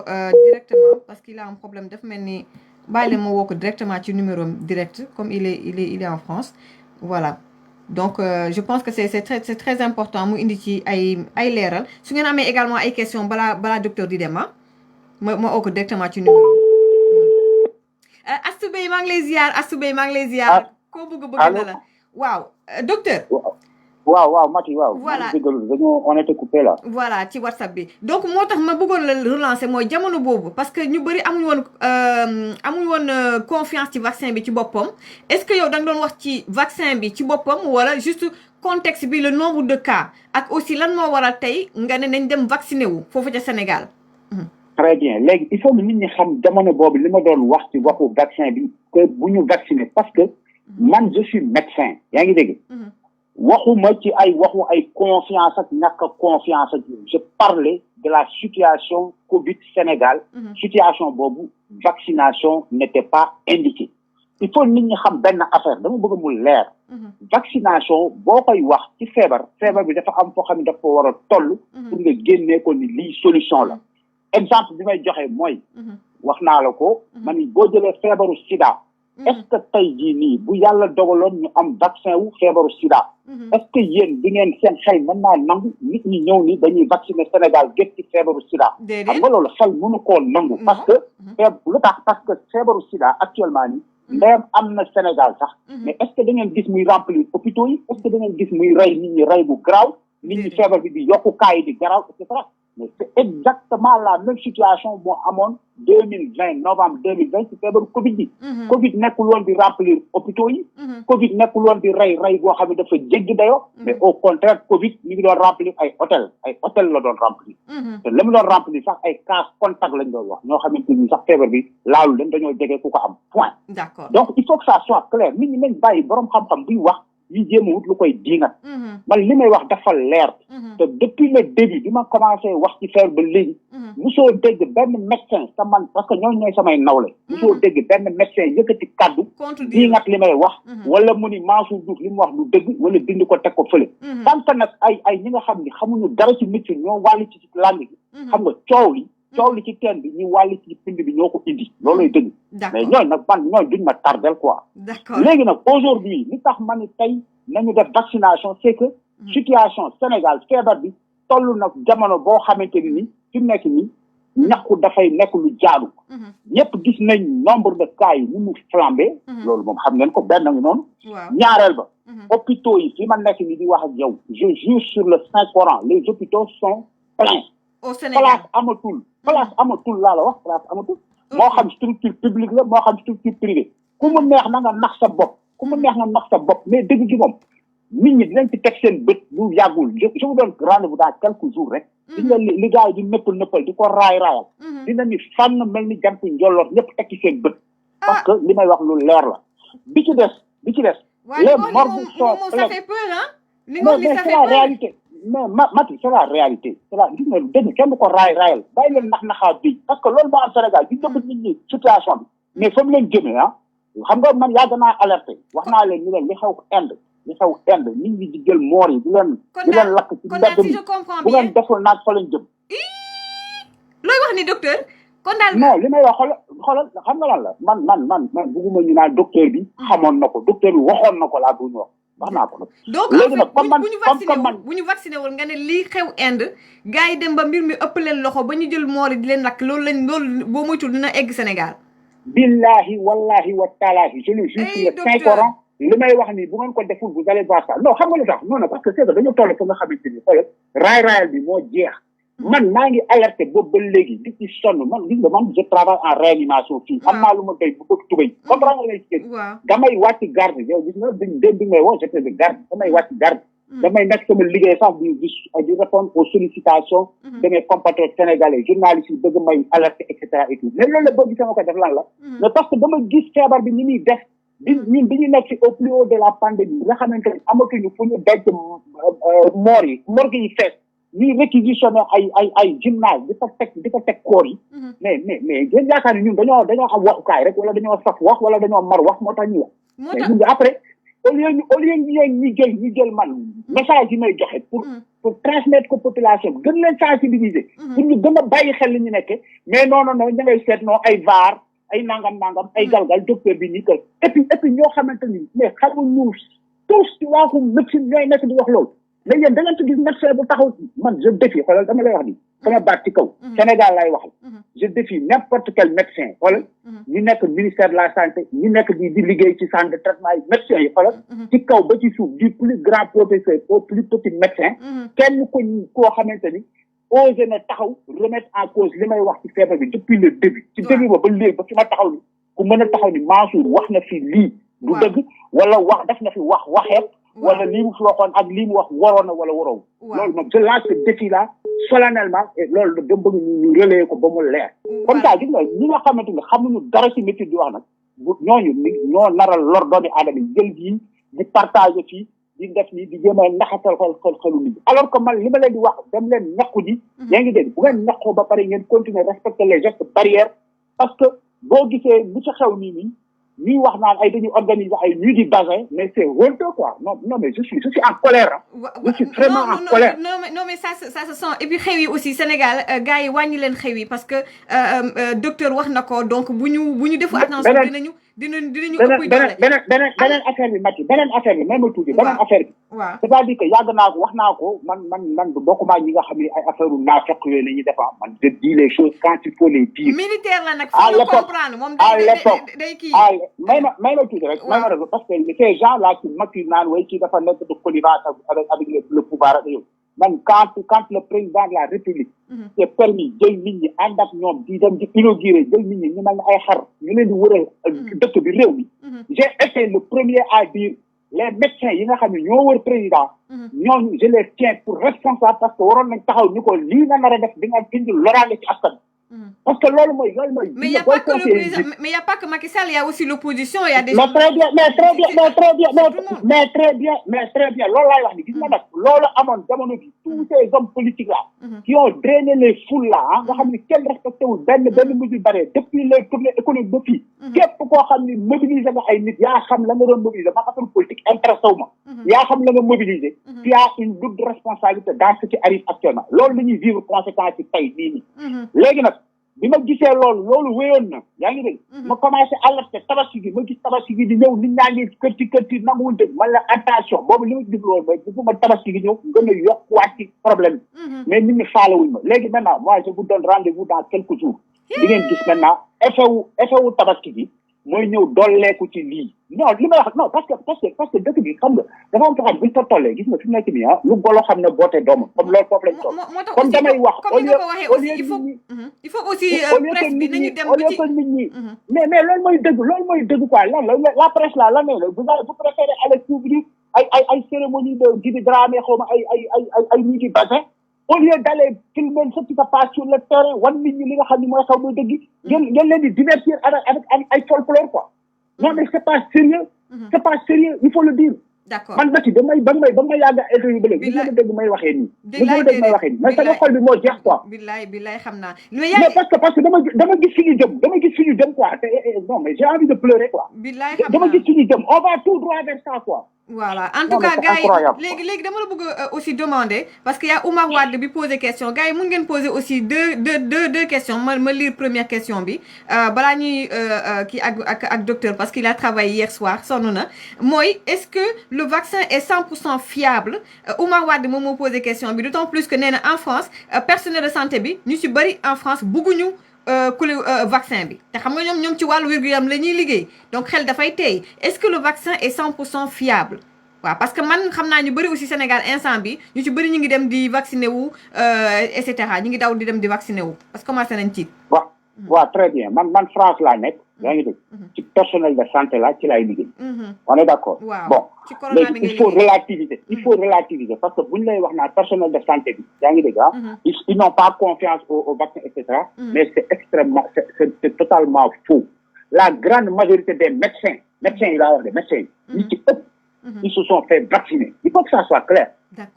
directement parce qu'il a un problème daf mel ni bàyyi la ma woo ko directement ci numéro direct comme il est en France voilà donc je pense que c'est très important mu indi ci ay leeral su ngeen amee également ay questions balaa docteur di dem ma oo ko directement ci numéro Astou Bey maa ngi lay ziar koo bëgg na la waaw docteur waaw Mati waaw voilà on était coupé là voilà ci WhatsApp bi donc moo tax ma bëggoon la relancer mooy jamono boobu parce que ñu bëri amuñu woon confiance ci vaccin bi ci boppam est-ce que yow da nga doon wax ci vaccin bi ci boppam wala juste contexte bi le nombre de cas ak aussi lan moo waral tey nga ne nañ dem vacciner wu foofu ca Sénégal très bien léegi il faut que nit ñi xam jamono boobu li ma doon wax ci waxu vaccin bi que bu ñu vacciner parce que man je suis médecin yaa ngi dégg waxuma ci ay confiance ak ñàkk confiance ak je parlais de la situation Covid Sénégal situation boobu vaccination n'était pas indiquée il faut nit ñi xam benn affaire dama bëgg mu leer vaccination boo koy wax ci feebar bi dafa am foo xam ne dafa war a toll pour nga génnee ko ni lii solution la exemple bi may joxe mooy wax naa la ko man boo jëlee feebaru sida est-ce que tey jii nii bu yàlla dogaloon ñu am vaccin wu feebaru sida est-ce que yéen di ngeen seen xel mën naa nangu nit ñi ñëw ni dañuy vacciner Sénégal gét ci feebaru sida xam nga loolu xel mënu koo nangu parce que lu tax parce que feebaru sida actuellement nii ndeyam am na Sénégal sax mais est-ce que da ngeen gis muy remplir hôpitaux yi est-ce que da ngeen gis muy rey nit ñi rey bu garaaw nit ñi feebar bi di yokku kaa yi di garaaw et cetera mais c'est exactement la même situation moo amoon 2020 novembre 2020 ci feebaru Covid bi. Covid nekkul woon di remplir hôpitaux yi. Covid nekkul woon di rey boo xam ne dafa jéggi dayoo. mais au contraire Covid mi ngi doon remplir ay hôtel la doon remplir. te la mu doon remplir sax ay cas contact lañ doon wax ñoo xamante ni sax feebar bi laalu leen dañoo jege ku ko am point. D'accord. Donc il faut que ça soit clair nit ñi nañ bàyyi borom xam-xam buy wax yi jéem a wut lu koy diingat. man li may wax dafa leer. te depuis le début bi ma commencé wax ci feebar ba léegi. musoo dégg benn médecin sa man parce que ñooñu ñooy samay nawle. musoo dégg benn médecin yëkkati kaddu. diingat li may wax. wala mu ni Mansour Diouf li mu wax lu dëgg wala bind ko teg ko fële. tant que nag ay ñi nga xam ni xamuñu dara ci médecine ñoo wàll ci làng gi. xam nga coow li ci teen bi ñu wàll ci pind bi ñoo ko indi looloy dëgg. mais ñooñu nag ñooñu duñ ma tardel quoi. D'accord. léegi nag aujourd'hui li tax ma ni tey nañu def vaccination c'est que situation Sénégal feebar bi toll na jamono boo xamante ni fi mu nekk nii ñàkku dafay nekk lu jaadu. ñëpp gis nañ nombre de cas yi ni mu flambé. loolu moom xam ngeen ko benn ngi noonu. ñaareel ba. hôpitaux yi fi ma nekk ni di wax ak yow je jure sur le Saint-Coran les hôpitaux sont pleins. Au Sénégal place amatul laa la wax place amatul. moo xam structure publique la moo xam structure privée ku mu neex na nga nax sa bopp mais dëgg gi moom nit ñi dinañ ci teg seen bët lu yàggul je vous donne rendez-vous dans quelques jours rek. gis nga li gars yi di nëppal di ko raayal. dina ni fànn mel ni jant njolloor ñëpp teg ci seen bët. parce que li may wax lu leer la. bi ci des. les morgues sont ça fait peur hein. mais c'est la réalité. mais Mati c'est la réalité c'est la gis nga dëgg kenn du ko raayal bàyyi leen naxaa bi parce que loolu moo am Sénégal di dëgg nit ñi situation bi mais fa mu leen jëmee xam nga man yàgg naa alerté wax naa leen ñu leen li xew Inde nit ñi di jël moor yi di leen lakk ci mbedd mi bu ngeen deful naag fa leen jëm. looy wax ni docteur. kon daal non li may wax xoolal xam nga lan la man bugguma ñu naan docteur bi xamoon na ko docteur bi waxoon na ko laa bu ñu wax naa ko nag. donc léegi nag bu ñu vacciné wul nga ne lii xew Inde gars yi dem ba mbir mi ëpp leen loxo ba ñu jël moor yi di leen lakk loolu boo moytul dina egg Sénégal. billahi wallahi wa taalahi je le jure sur le Saint-Coran li may wax nii bu ngeen ko deful vous allez voir ça non xam nga lu tax non parce que c'est que dañu toll fa nga xamante ni xoolal raayal bi moo jeex. man maa ngi alerté boobu ba léegi di ci sonn man gis nga man je travaille en réanimation fii am naa lu ma doy bu bëgg tubay comprendre nga lay ci damay wàcc garde yow gis nga bi may woo j'étais de garde damay wàcc garde damay nekk sama liggéey sax di répondre aux sollicitations de mes compatriotes sénégalais journalistes yi bëgg may alerté et cetera et tout mais loolu la boo gisee ma ko def lan la mais parce que dama gis feebar bi ni muy def ñun dañuy nekk ci au plus haut de la pandémie nga xamante ni amatuñu fu ñu denc moor yi morgue yi fees ñuy réquisitionné ay gymnase di ko teg koor yi mais yéen yaakaar ni ñun dañoo am waxukaay rek wala dañoo saf wax wala dañoo mar wax moo tax ñu wax mais ñun après au lieu ñu jël man message yi may joxe pour transmettre ko population bi gën leen sensibiliser pour ñu gën a bàyyi xel li ñu nekke mais non ña ngay seet noo ay vaar ay nangam ay galgal docteur bi nii que et puis ñoo xamante ni mais xamuñu tous ci waaxu médecine ñooy nekk di wax loolu mais yéen da ngeen ci gis médecin bu taxaw man je défie xoolal dama lay wax ni sama baat ci kaw Sénégal lay waxal je défie n'importe quel médecin xoolal ñi nekk ministère de la santé ñi nekk di liggéey ci centre de traitement yi médecins yi xoolal ci kaw ba ci suuf du plus grand professeur au plus petit médecin kenn koo xamante ni osé na taxaw remettre en cause li may wax ci feebar bi depuis le début ci début ba léegi ba fi ma taxaw ni ku mën a taxaw ni Mansour wax na fi lii du dëgg wala wax def na fi waxeet wala lii mu fi waxoon ak lii mu wax waroon na wala waroo loolu moom je lance ce défi là solennellement et loolu da bëgg ñu relayer ko ba mu leer comme ça gis nga ñi nga xamante ni xamuñu dara ci métier di wax nag ñooñu ñoo naral lor doomi aadama yi jël bii di partager fii di def nii di jéem a naxatal xelu nit alors que man li ma leen di wax dem leen ñàkku ji yaa ngi dégg bu ngeen ñàkkoo ba pare ngeen continuer respecter les gestes barrières parce que boo gisee lu ci xew nii ñuy wax naan ay dañuy organiser ay nuits du bazin mais c'est honteux quoi non mais je suis en colère je suis vraiment en colère non mais ça se sent et puis xew yi aussi Sénégal gars yi wàññi leen xew yi parce que docteur wax na ko donc bu ñu defu attention dinañu ëpp doole beneen affaire bi Mathi beneen affaire bi même ma tuuti beneen affaire bi c'est-à-dire que yàgg naa ko wax naa ko man bokkuma ñi nga xam ne ay affaire u naafeq yooyu la ñuy def man je dis les choses quand il faut les dire militaire la nag faut comprendre moom day kii may ma tuuti rek may ma rek parce que ces gens là qui maquillent naan way kii dafa nekk de connivence avec le pouvoir ak yow man quand le président de la République c'est permis jël nit ñi ànd ak ñoom di dem di inaugurer jël nit ñi ñu mel ne ay xar ñu leen di wëral dëkk bi réew mi j'ai été le premier à dire les médecins yi nga xam ne ñoo wër président ñooñu je les tiens pour responsable parce que waroon nañ taxaw ni ko lii nga nar a def di nga indi loraange ci askan parce que loolu mooy mais il y a pas que le président mais il y a pas que Macky Sall il y a aussi l'opposition il y a des mais très bien loolu laay wax ni gis nga nag loolu amoon jamono bi tous ces hommes politiques là qui ont drainé les foules là nga xam ne kenn respecté wul benn mesure barrière depuis les tournées économiques ba fii képp koo xam ne mobiliser nga ay nit yaa xam la nga doon mobiliser ma affaire politique intéressé wu ma yaa xam la nga mobiliser tu as une double responsabilité dans ce qui arrive actuellement loolu la ñuy vivre conséquence yi tey nii nii léegi nag bi ma gisee loolu wéyoon na yaa ngi dégg ma commencé alerter tabaski gi ma gis tabaski gi di ñëw nit ñaa ngi kërti nanguwul dégg man la attention boobu li ma gis loolu mooy bu ma tabaski gi ñëw gën a yokkuwaat ci problème mais nit ñi faalewuñ ma léegi maintenant moi je vous donne rendez-vous dans quelques jours di ngeen gis maintenant effet wu tabaski gi mooy ñëw dolleeku ci lii non li may wax non parce que dëkk bi xam nga dafa am taxaw buñ fa tollee gis nga fi mu nekk nii lu golo xam ne boote doomam comme loolu foofu lañ toll kon damay wax au lieu il faut aussi presse bi nañu dem au lieu que nit ñi mais loolu mooy dëgg quoi lan la presse là lan la vous préférez aller couvrir ay cérémonie de Djiby Dramé xaw ma ay ñi di bassin au lieu d'aller filmer ce qui se passe sur le terrain wan nit ñi li nga xam ne mooy xaw mooy dëgg ngeen leen di divertir avec ay folklore quoi non mais c'est pas sérieux il faut le dire d'accord man nag ba may yàgg a interview ba léegi ma dégg may waxee nii mais sama xol bi moo jeex quoi billaay xam naa mais parce que dama gis fi ñu jëm quoi non mais j'ai envie de pleurer quoi dama gis fi ñu jëm on va tout droit vers ça quoi voilà en tout cas gars yi léegi dama la bëgg aussi demander parce que y a Oumar Wade bi poser question gars yi mun ngeen poser aussi deux questions ma lire première question bi balaa ñuy kii ak docteur parce qu'il a travaillé hier soir sonn na mooy est-ce que le vaccin est 100% fiable Oumar Wade moom moo posé question bi d'autant plus que nee na en France personnel de santé bi ñu ci bëri en France bëgguñu vaccin bi te xam nga ñoom ci wàllu wér-gu-yaram la ñuy liggéey donc xel dafay tey est-ce que le vaccin est 100% fiable waaw parce que man xam naa ñu bëri aussi Sénégal instant bi ñu ci bëri ñu ngi dem di vacciner wu et cetera ñu ngi daw di dem di vacciner wu parce que commencé nañ ci waaw très bien man France laa nekk yaa ngi dégg ci personnel de santé la ci laay liggéey on est d'accord bon léegi il faut relativiser parce que bu ñu lay wax naa personnel de santé bi yaa ngi dégg ils n'ont pas confiance au vaccin et cetera mais c'est totalement faux la grande majorité des médecins yi laa wax de médecins yi ñi ci ëpp ils se sont fait vacciner il faut que ça soit clair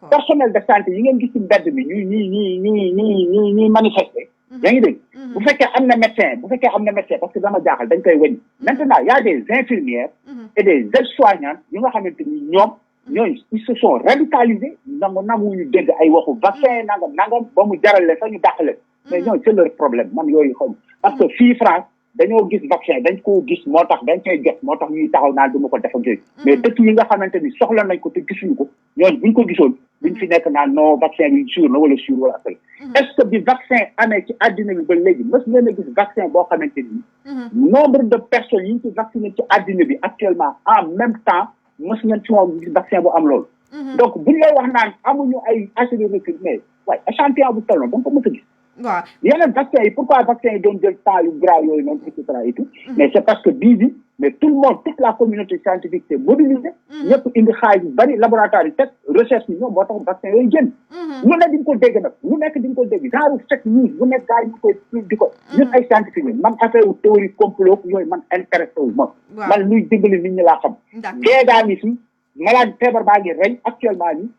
personnel de santé yi ngeen gis ci mbedd bi ñuy manifester yaa ngi dégg bu fekkee am na médecin parce que dama jaaxal dañ koy wëñ maintenant y a des infirmières et des aides-soignantes yu nga xamante ni ñooñu ils se sont radicalisés nanguñu dégg ay waxu vaccin nangam ba mu jaral leen sax ñu dàq leen mais ñooñu c'est leur problème man yooyu xam parce que fii France dañoo gis vaccin dañ ko gis moo tax dañ koy jot moo tax ñuy taxaw naan du ma ko def ak yooyu mais dëkk yi nga xamante ni soxla nañ ko te gisuñu ko ñooñu buñ ko gisoon buñ fi nekk naan non vaccin bi sûr na wala après est-ce que bi vaccin amee ci àddina bi ba léegi mës ngeen a gis vaccin boo xamante ni nombre de personnes yi ñu ci vacciné ci àddina bi actuellement en même temps mës ngeen ci moom gis vaccin bu am loolu donc buñ lay wax naan amuñu ay acide de recul mais waaye échantillon bu toll noonu da nga ko mës a gis waaw yeneen vaccin yi pourquoi vaccin yi doon jël temps yu grave yooyu noonu et cetera et tout mais c'est parce que bii mais tout le monde toute la communauté scientifique s'est mobilisée ñëpp indi xaalis yu bari laboratoire yi teg recherche yi ñoom moo tax vaccin yooyu génn lu nekk di nga ko dégg nag lu nekk di nga ko dégg genre fake news bu nekk gars yi ñu koy di ko ñun ay scientifique yi man affaire wu théorie complot yooyu man intéressé wu man luy dimbali nit ñi laa xam géegaa ni si malade feebar baa ngi rey actuellement nii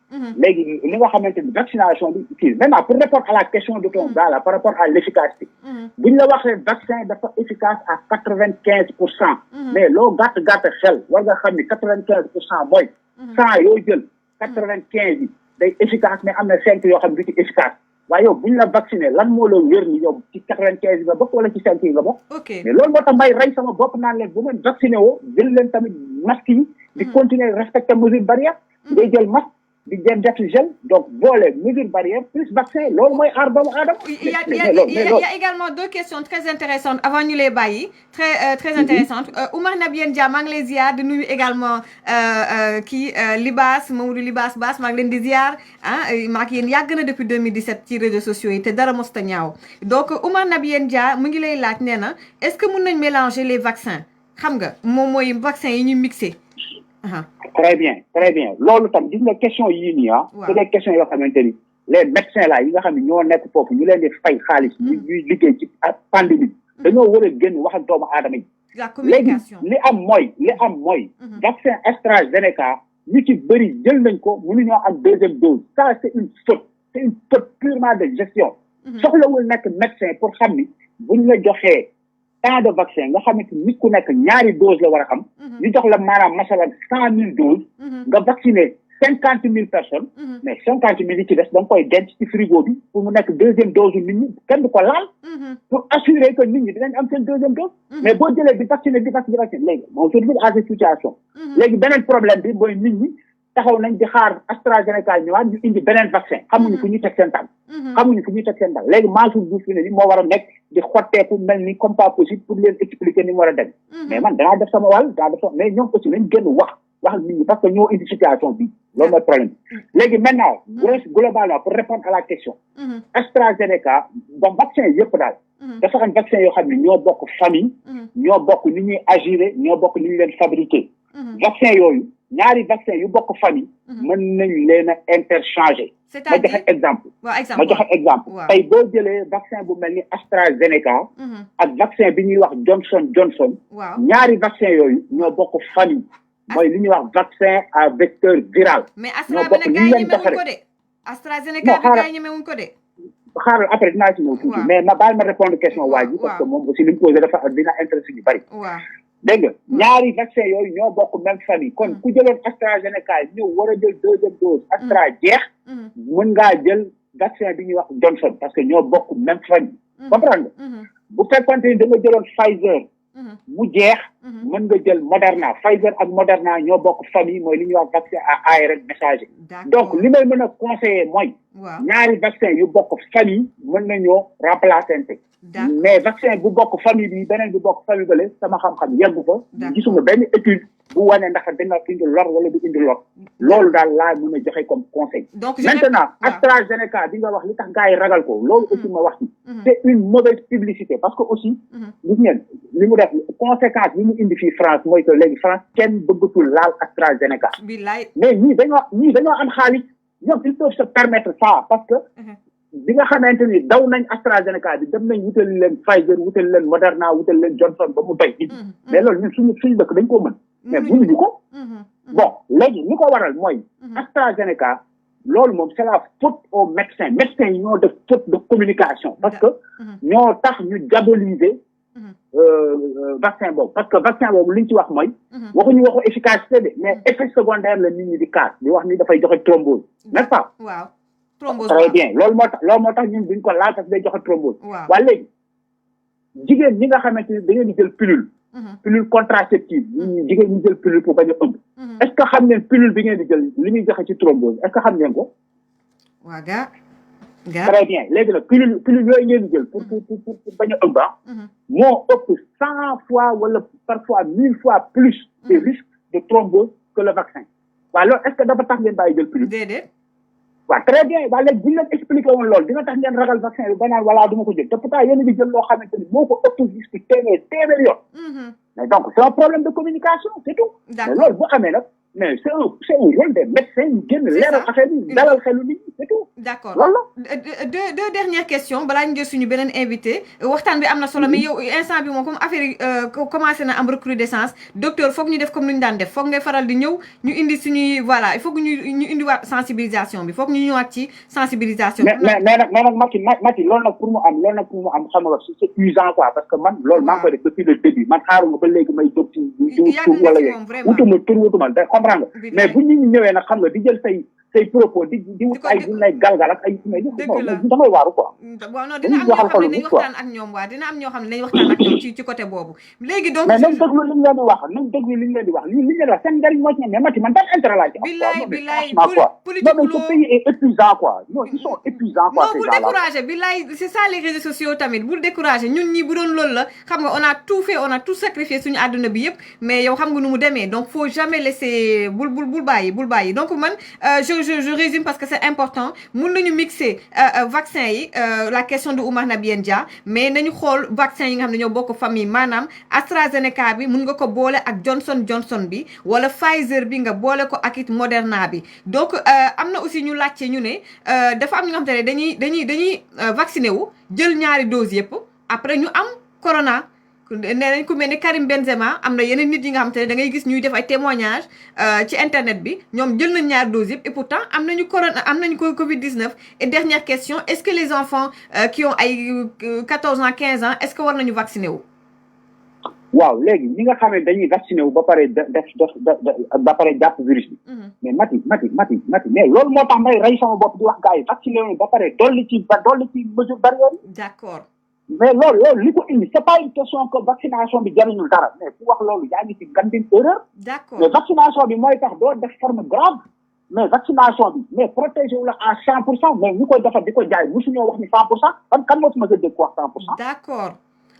léegi li nga xamante ni vaccination bi kii maintenant pour répondre à la question de ton gars là par rapport à l'efficacité buñ la waxee vaccin dafa efficace à 95% mais loo gàtt xel war nga xam ni 95% mooy 100 yoo jël 95 yi day efficace mais am na 5 yoo xam ne du ci efficace waaye yow buñ la vacciné lan moo la wér ni yow ci 95 yi nga bokk wala ci 5 yi nga bokk mais loolu moo tax may rey sama bopp naan leen bu ngeen vacciné woo jël leen tamit masque yi di continuer respecter mesure barrière ngay jël masque di def gel donc boole mesure barrière plus vaccin loolu mooy aar doomu aadama. Il y a également deux questions très intéressantes avant ñu lay bàyyi très intéressantes Oumar Nabien Dia maa ngi lay ziar di nuyu également kii Libaas Mamadou Libaas Baas maa ngi leen di ziar maa ngi yéen yàgg na depuis 2017 ci réseaux sociaux yi te dara mos ta ñaaw donc Oumar Nabien Dia mu ngi lay laaj nee na est-ce que mun nañ mélanger les vaccins xam nga moom mooy vaccin yi ñu mixé. très bien loolu tam gis nga question yii nii c'est des questions yoo xamante ni les médecins là yi nga xam ne ñoo nekk foofu ñu leen di fay xaalis ñuy liggéey ci pandémie dañoo war a génn wax ak doomu aadama yi léegi li am mooy vaccin AstraZeneca ñu ci bëri jël nañ ko mënuñoo am deuxième dose ça c'est une faute purement de gestion soxlawul nekk médecin pour xam ni buñ la joxee tant de vaccin nga xamante nit ku nekk ñaari dose la war a am ñu jox la maanaam masalan 100,000 doses nga vacciner 50,000 personnes mais 50,000 yi ci des da nga koy denc ci frigo bi pour mu nekk deuxième dose nit ñi kenn du ko laal pour assurer que nit ñi dinañ am seen deuxième dose mais boo jëlee di vacciner léegi on se retrouve à cette situation léegi beneen problème bi mooy nit ñi taxaw nañ di xaar AstraZeneca ñëwaat ñu indi beneen vaccin xamuñu fu ñuy teg seen tànk léegi Mansour Diouf fi ne ni moo war a nekk di xotteeku mel ni comme pas possible pour leen expliquer ni mu war a dem mais man danaa def sama wàll mais ñoom aussi nañ génn wax ak nit ñi parce que ñoo indi situation bi loolu mooy problème léegi maintenant globalement pour répondre à la question AstraZeneca bon vaccin yëpp daal dafa am vaccin yoo xam ne ñoo bokk famille ñoo bokk ni ñuy agiré ñoo bokk ni ñu leen fabriqué vaccin yooyu ñaari vaccin yu bokk famille mën nañ leen a interchanger ma joxe exemple tey boo jëlee vaccin bu mel ni AstraZeneca ak vaccin bi ñuy wax Johnson ñaari vaccin yooyu ñoo bokk famille mooy li ñuy wax vaccin à vecteur viral mais AstraZeneca bi gars yi ñemewuñ ko de xaaral après dinaa ci ñëw tuuti mais ma baal ma répondre question waa ji parce que moom aussi li mu posé dafa dina intéressé ñu bari dégg nga ñaari vaccin yooyu ñoo bokk même famille kon ku jëloon AstraZeneca ñëw war a jël deuxième dose Astra jeex mën ngaa jël vaccin bi ñuy wax Johnson parce que ñoo bokk même famille comprendre nga bu fekkonte ni da nga jëloon Pfizer mu jeex mën nga jël Moderna Pfizer ak Moderna ñoo bokk famille mooy li ñuy wax vaccin à ARN messager donc li may mën a conseiller mooy ñaari vaccin yu bokk famille mën nañoo remplacer mais vaccin bu bokk famille bi beneen bu bokk famille bale sama xam-xam yeggu fa gisuma benn étude bu wane ndax dina indi lor wala du indi lor loolu daal laa mën a joxe comme conseil maintenant AstraZeneca bi nga wax li tax gars yi ragal ko loolu aussi ma wax ci c'est une mauvaise publicité parce que aussi gis ngeen li mu def conséquence bi mu indi fii France mooy que léegi France kenn bëggatul laal AstraZeneca mais ñii dañoo am xaalis ñoom ils peuvent se permettre ça parce que bi nga xamante ni daw nañ AstraZeneca bi dem nañ wutali leen Pfizer wutali leen Moderna wutali leen Johnson ba mu doy mais loolu ñun suñu dëkk dañ koo mën mais mënuñu ko bon léegi li ko waral mooy AstraZeneca loolu moom c'est la faute aux médecins yi ñoo def faute de communication parce que ñoo tax ñu diaboliser vaccin boobu parce que vaccin boobu li ñu ci wax mooy waxuñu waxu efficacité de mais effet secondaire la nit ñi di kaas di wax ni dafay joxe thrombose n'est-ce pas très bien loolu moo tax ñun duñ ko laal parce que day joxe thrombose waaye léegi jigéen ñi nga xamante ni da ngeen di jël pilule contraceptive jigéen ñi jël pilule pour bañ a ëmb est-ce que xam ngeen pilule bi ngeen di jël li muy joxe ci thrombose est-ce que xam ngeen ko très bien léegi nag pilule yooyu ngeen di jël pour bañ a ëmb moo ëpp 100 fois wala parfois 1000 fois plus de risque de thrombose que le vaccin waaw loolu est-ce que dafa tax ngeen bàyyi jël pilule déedéet waaw très bien waaye léegi bu ñu leen expliqué woon loolu dina tax ngeen ragal vaccin bi ba naan voilà du ma ko jël te pourtant yéen a ngi jël loo xamante ni moo ko ëpp risque téeméer yoon mais donc c'est un problème de communication c'est tout mais loolu bu amee nag mais c'est un rôle des médecins ñu génn leeral affaire bi dalal xelu nit ñi c'est tout d'accord loolu deux dernières questions balaa ñu jël suñu beneen invité waxtaan bi am na solo mais yow instant bi moom comme affaire yi commencé na am recrudescence docteur foog ñu def comme nu ñu daan def foog ngay faral di ñëw ñu indi suñuy voilà il faut que ñu indiwaat sensibilisation bi foog ñu ñëwaat ci sensibilisation bi mais nag Maty loolu nag pour mu am xam nga c'est usant quoi parce que man loolu maa ngi koy def depuis le début man xaaruma ba léegi may jóg ci tur wala yooyu wutuma comprendre nga mais bu nit ñi ñëwee nag xam nga di jël say propos di wut ay bu lay galgal ak ay mais damay waaru quoi waaw non dina am ñoo xam ne nañ waxtaan ak ñoom waa dina am ñoo xam ne nañ waxtaan ak ñoom ci côté boobu léegi donc mais nañ déglu li ñu leen di wax li ñu leen di wax seen njëriñ moo ci ne mais Mati man ban intérêt laa ci bilaay politique non mais ce pays est épuisant quoi non ils sont épuisants quoi non bul découragé bilaay c'est ça les réseaux sociaux tamit bul découragé ñun ñi bu doon loolu la xam nga on a tout fait on a tout sacrifié suñu àdduna bi yëpp mais yow xam nga nu mu demee donc faut jamais laisser bul bàyyi donc man je résume parce que c'est important mun nañu mixer vaccin yi la question de Oumar Nabien Dia mais nañu xool vaccin yi nga xam ne ñoo bokk famille maanaam AstraZeneca bi mun nga ko boole ak Johnson bi wala Pfizer bi nga boole ko ak it Moderna bi donc am na aussi ñu laajte ñu ne dafa am ñoo xam te ne dañuy vacciné wu jël ñaari dose yëpp après ñu am corona nee nañ ku mel ni Karim Benzema am na yeneen nit yi nga xam te ne da ngay gis ñuy def ay témoignages ci internet bi ñoom jël nañ ñaari dose yëpp et pourtant am nañu corona am nañu Covid-19 et dernière question est-ce que les enfants qui ont ay 14 ans 15 ans est-ce que war nañu vacciné wu waaw léegi ñi nga xam ne dañuy vacciné wu ba pare ba pare jàpp virus bi mais Mati mais loolu moo tax may rey sama bopp di wax gars yi vacciné wu ba pare dolli ci mesure barrière yi d'accord mais loolu li ko indi c'est pas une question que vaccination bi jariñul dara mais ku wax loolu yaa ngi ci gandine erreur d'accord mais vaccination bi mooy tax doo def forme grave mais vaccination bi mais protégé wu la à 100% mais ñu koy defar di ko jaay mosuñoo wax ni 100% kan moo ci mën a dégg wax 100%. d'accord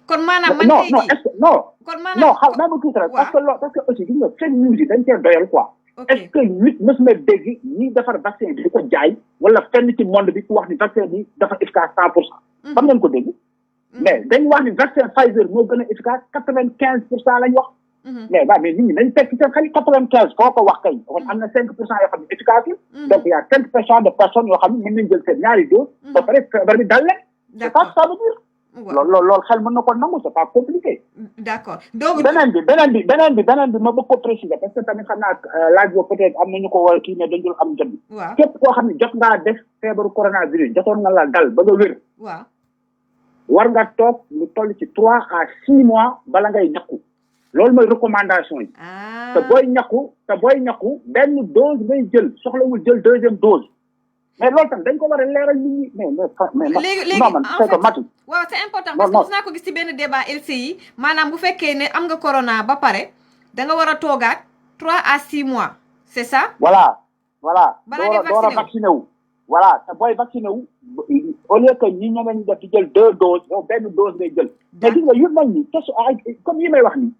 kon maanaam man non non est-ce que non kon maanaam non xam naa ma tuuti rek parce que aussi gis nga fake news yi dañ cee doyal quoi est-ce que nit mës na dégg ñi defar vaccin bi di ko jaay wala fenn ci monde bi ku wax ni vaccin bi dafa efficace 100% xam ngeen ko dégg mais dañ wax ni vaccin Pfizer moo gën a efficace 95% lañ wax mais nit ñi nañ fekk seen xel 95 foo ko wax kay kon am na 5% yoo xam ne efficace donc il y a 5% de personnes yoo xam ne mën nañ jël seen ñaari dose ba pare feebar bi dal leen c'est pas ça veut dire loolu xel mën na ko nangu c'est pas compliqué d'accord donc beneen bi ma bëgg ko préciser parce que tamit xam naa laaj boobu peut-être am nañu ko war kii ne dañu am jot bi képp koo xam ne jot ngaa def feebaru coronavirus jotoon nga la dal ba nga wér waaw war nga toog lu toll ci 3 à 6 mois bala ngay ñàkku loolu mooy recommandation yi te booy ñàkku benn dose ngay jël soxlawul jël deuxième dose mais loolu tam dañ ko war a leeral nit ñi mais léegi non man c'est que Mati waaw c'est important parce que gis naa ko gis ci benn débat LCI maanaam bu fekkee ne am nga corona ba pare da nga war a toogaat 3 à 6 mois c'est ça voilà door a vacciné wu voilà te booy vacciné wu au lieu que ñi ñeneen ñi def di jël 2 doses yow benn dose ngay jël mais gis nga yu mel ni comme yi may wax nii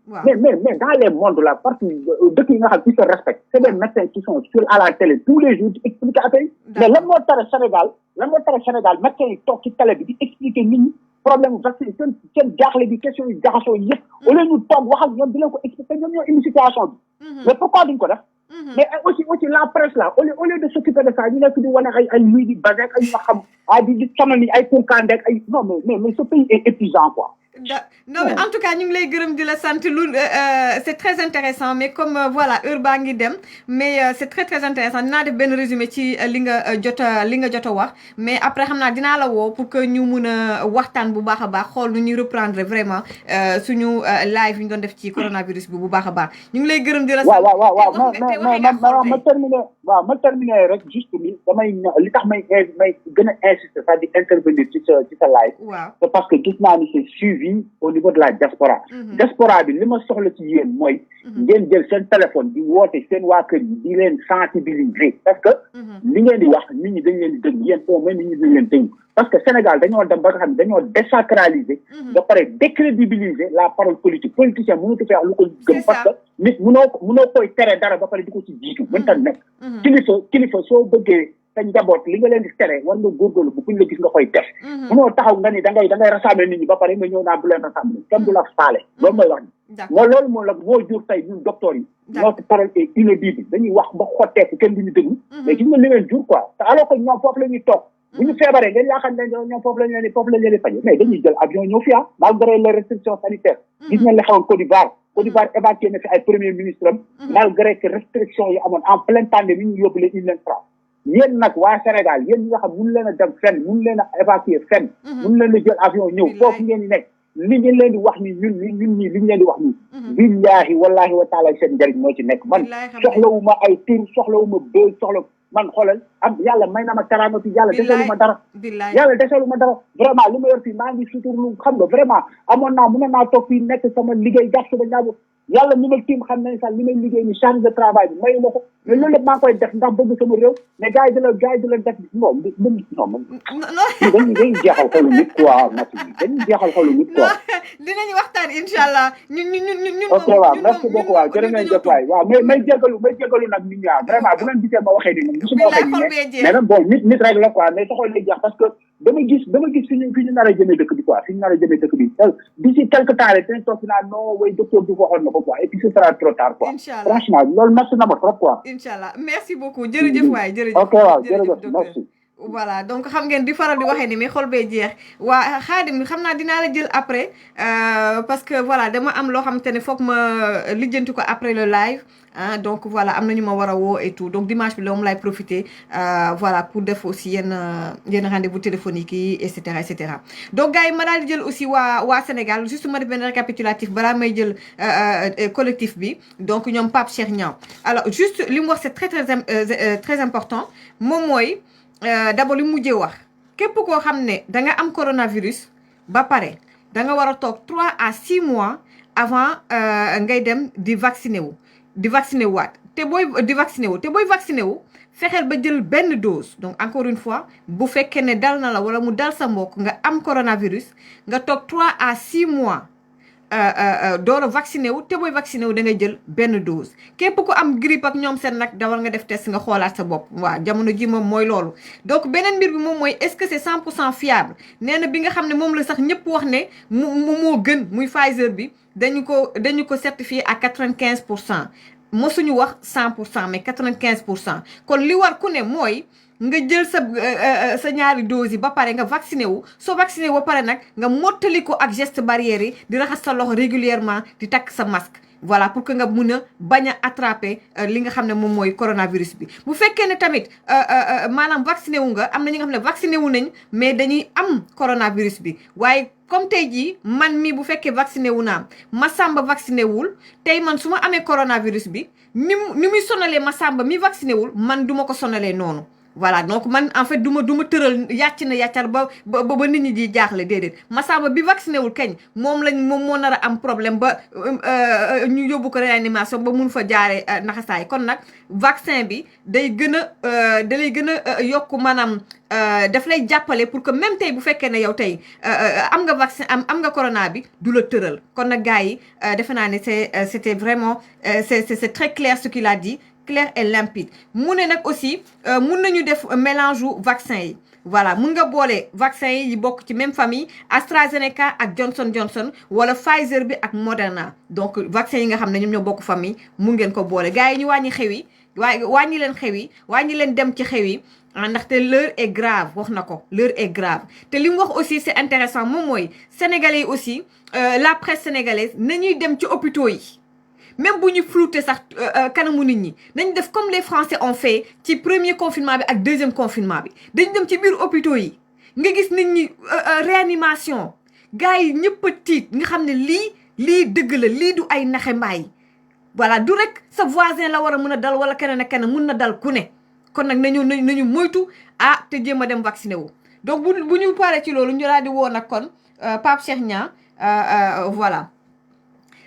mais dans les mondes là partout dëkk yi nga xam ils se respectent c'est des médecins qui sont sur à la télé tous les jours di expliquer affaire yi mais lan moo tere Sénégal médecins yi toog ci télé bi di expliquer nit ñi problème vaccin seen jaaxle bi question yi jaxasoo yi yëpp au lieu ñu toog wax ak ñoom di leen ko expliquer ñoom ñoo indi situation bi mais pourquoi duñ ko def mais aussi la presse là au lieu de s'occuper de ça ñu nekk di wane ay luy di basé ak ay nga xam di sonal ni ay Koukandé ak ay non mais ce pays est épuisant quoi non mais en tout cas ñu ngi lay gërëm di la sant lu c'est très intéressant mais comme voilà heure baa ngi dem mais c'est très très intéressant dinaa def benn résumé ci li nga jot a wax mais après xam naa dinaa la woo pour que ñu mun a waxtaan bu baax a baax xool nu ñuy reprendre vraiment suñu live yi ñu doon def ci coronavirus bi bu baax a baax ñu ngi lay gërëm di la sant waaw ma terminer rek juste ni damay li tax may gën a insister c'est-à-dire intervenir ci sa live c'est parce que gis naa ni c'est suivi au niveau de la diaspora diaspora bi li ma soxla ci yéen mooy ngeen jël seen téléphone di woote seen waa kër yi di leen sensibiliser parce que li ngeen di wax nit ñi dañ leen di dégg yéen au moins nit ñi dañ leen dégg parce que Sénégal dañoo dem ba nga xam ne dañoo désacraliser ba pare décrédibiliser la parole politique politicien mënatu fi wax lu ko gëm parce que nit mënoo koy tere dara ba pare di ko ci jiitu mënta nekk kilifa soo bëggee sa njaboot li nga leen di tere war nga góorgóorlu bu kuñ la gis nga koy def mënoo taxaw nga ni da ngay rassembler nit ñi ba pare nga ñëw naa bu leen rassembler kenn du la faale loolu mooy wax ni loolu moo jur tey ñun docteurs yi notre parole est inaudible dañuy wax ba xotteeku kenn du ñu déglu mais gis nga li leen jur quoi te alors que ñoom foofu la ñuy toog bu ñu feebaree ngeen yaakaar ne ñoom foofu lañ leen di faje mais dañuy jël avion ñëw fi malgré les restrictions sanitaires gis ngeen li xewoon Côte d'Ivoire évacué na fi ay premier ministre am malgré que restrictions yi amoon en pleine pandémie ñu yóbbu leen leen France yéen nag waa Sénégal yéen ñi nga xam mënu leen a dem fenn mënu leen a évacuer fenn mënu leen a jël avion ñëw foofu ngeen di nekk li ñu leen di wax ni ñun li ñu leen di wax ni billahi wallahi wa taala seen njariñ moo ci nekk man soxlawuma ay tur soxlawuma bëy soxla man xoolal am yàlla may na ma teraanga fi yàlla desalu ma dara vraiment li ma yor fii maa ngi suturlu xam nga vraiment amoon naa mën naa toog fii nekk sama liggéey jàpp sama ñaabu yàlla ni ma tiim xam nañ sax li may liggéey ni charge de travail bi mayu ma ko mais loolu lépp maa ngi koy def ndax bëgg sama réew mais gars yi di la def non dañuy jeexal xolu nit quoi Mati dañuy jeexal xolu nit quoi dinañu waxtaan inshallah ñun ok waaw merci beaucoup waaw jërë ngeen jëf waay waaw may jégalu nag nit ñi vraiment bu ngeen gisee ma waxee ni moom gisuma waxee ni mais nag bon nit rek la quoi mais soxol lay jeex parce que dama gis fi ñu nar a jëmee dëkk bi quoi fi ñu nar a jëmee dëkk bi d'ici quelque temps rek dañ toog fi naan non way docteur bi waxoon na ko quoi et puis ce sera trop tard quoi franchement loolu merci na ma trop quoi inshallah merci beaucoup jërëjëf waay jërëjëf ok waaw jërëjëf merci voilà donc xam ngeen di faral di waxee ni mais xol bee jeex waa Khadim xam naa dinaa la jël après parce que voilà dama am loo xamante ne foog ma lijjanti ko après le live ah donc voilà am na ñu ma war a woo et tout donc dimanche bi la moom lay profiter voilà pour def aussi yenn rendez-vous téléphonique yi et cetera donc gars yi ma daal di jël aussi waa Sénégal juste ma def benn récapitulatif balaa may jël collectif bi donc ñoom Pape Cheikh Niang alors juste li mu wax c'est très important moom mooy d'abord li mujjee wax képp koo xam ne da nga am coronavirus ba pare da nga war a toog 3 à 6 mois avant ngay dem di vacciner waat te booy vacciner wu fexeel ba jël benn dose donc encore une fois bu fekkee ne dal na la wala mu dal sa mbokk nga am coronavirus nga toog 3 à 6 mois door a vacciné wu te booy vacciné wu da ngay jël benn dose képp ku am grippe ak ñoom seen nag dawal nga def test nga xoolaat sa bopp waaw jamono ji moom mooy loolu donc beneen mbir bi moom mooy est-ce que c'est 100% fiable nee na bi nga xam ne moom la sax ñëpp wax ne moo gën muy Pfizer bi dañu ko certifié à 95% mosuñu wax 100% mais 95% kon li war ku ne mooy nga jël sa ñaari dose yi ba pare nga vacciné wu soo vacciné wu ba pare nag nga mottali ko ak geste barrière yi di raxas sa loxo régulièrement di takk sa masque voilà pour que nga mun a bañ a attraper li nga xam ne moom mooy coronavirus bi bu fekkee ne tamit maanaam vacciné wu nga am na ñi nga xam ne vacciné wu nañ mais dañuy am coronavirus bi waaye comme tey jii man mi bu fekkee vacciné wu naa Massamba vacciné wul tey man su ma amee coronavirus bi ni muy sonalee Massamba mi vacciné wul man duma ko sonalee noonu voilà donc man en fait du ma tëral yàccar ba nit ñi di jaaxle déedéet Massamba bi vacciné wul kañ moom moo nar a am problème ba ñu yóbbu ko réanimation ba mun fa jaaree naxasaay kon nag vaccin bi da lay gën a yokk maanaam daf lay jàppale pour que même tey bu fekkee ne yow tey am nga vaccin am nga corona bi du la tëral kon nag gars yi defe naa ne c'était vraiment c'est très clair ce qu'il a dit clair et limpide mu ne nag aussi mun nañu def mélange u vaccin yi voilà mun nga boole vaccin yi bokk ci même famille AstraZeneca ak Johnson wala Pfizer bi ak Moderna donc vaccin yi nga xam ne ñoom ñoo bokk famille mun ngeen ko boole gars yi ñu wàññi xew yi wàññi leen dem ci xew yi ndaxte l'heure est grave wax na ko l'heure est grave te li mu wax aussi c'est intéressant moom mooy sénégalais yi aussi la presse sénégalaise nañuy dem ci hôpitaux yi même bu ñu flouter sax kanamu nit ñi nañ def comme les Français ont fait ci premier confinement bi ak deuxième confinement bi dañ dem ci biir hôpitaux yi nga gis nit ñi réanimation gars yi ñëpp a tiit nga xam ne lii dëgg la lii du ay naxe mbaay voilà du rek sa voisin la war a mën a dal wala keneen ak keneen mun na dal ku ne kon nag nañu moytu te jéem a dem vacciné wu donc bu ñu paree ci loolu ñu daal di woo nag kon Pape Cheikh Niang voilà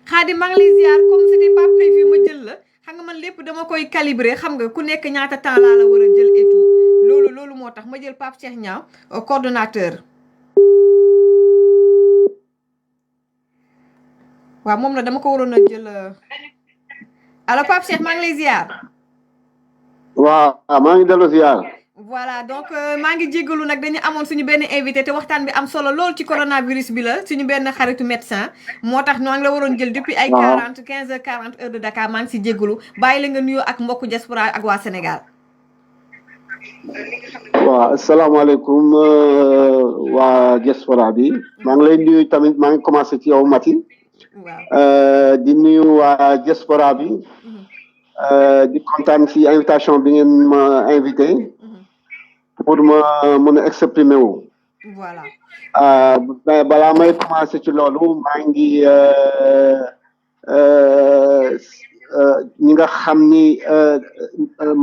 Khadim maa ngi lay ziar comme c'était pas prévu ma jël la xam nga man lépp dama koy calibrer xam nga ku nekk ñaata temps laa la war a jël et tout loolu moo tax ma jël Pape Cheikh Niang coordonnateur waaw moom la dama ko waroon a jël alors Pape Cheikh maa ngi lay ziar. waaw maa ngi dellu ziar. voilà donc maa ngi jéggalu nag dañu amoon suñu benn invité te waxtaan bi am solo lool ci coronavirus bi la suñu benn xaritu médecin moo tax ñoo ngi la waroon jël depuis ay 15h40 heure de Dakar maa ngi si jéggalu bàyyi la nga nuyoo ak mbokku diaspora ak waa Sénégal. waaw asalaamaaleykum waa diaspora bi maa ngi lay nuyu tamit maa ngi commencé ci yow Mati. waaw di nuyu waa diaspora bi. di kontaan ci invitation bi ngeen ma invité. pour ma mën a exprimer wu voilà balaa may commencé ci loolu maa ngi ñi nga xam ni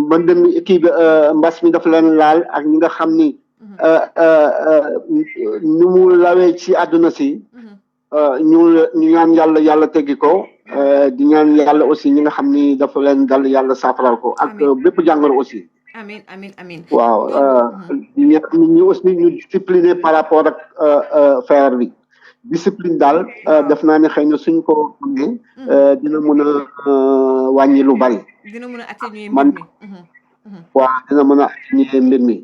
mbënd mi kii bi mbas mi dafa leen laal ak ñi nga xam ni ni mu lawee ci àdduna si ñu ñaan yàlla teggi ko di ñaan yàlla aussi ñi nga xam ni dafa leen dal yàlla saafaral ko ak bépp jàngoro aussi amin waaw di ñaan nit ñi aussi ñu discipliné par rapport ak feebar bi discipline daal def naa ne xëy na suñ ko amee dina mën a wàññi lu bari dina mën a atténuer mbir mi waaw dina mën a atténuer mbir mi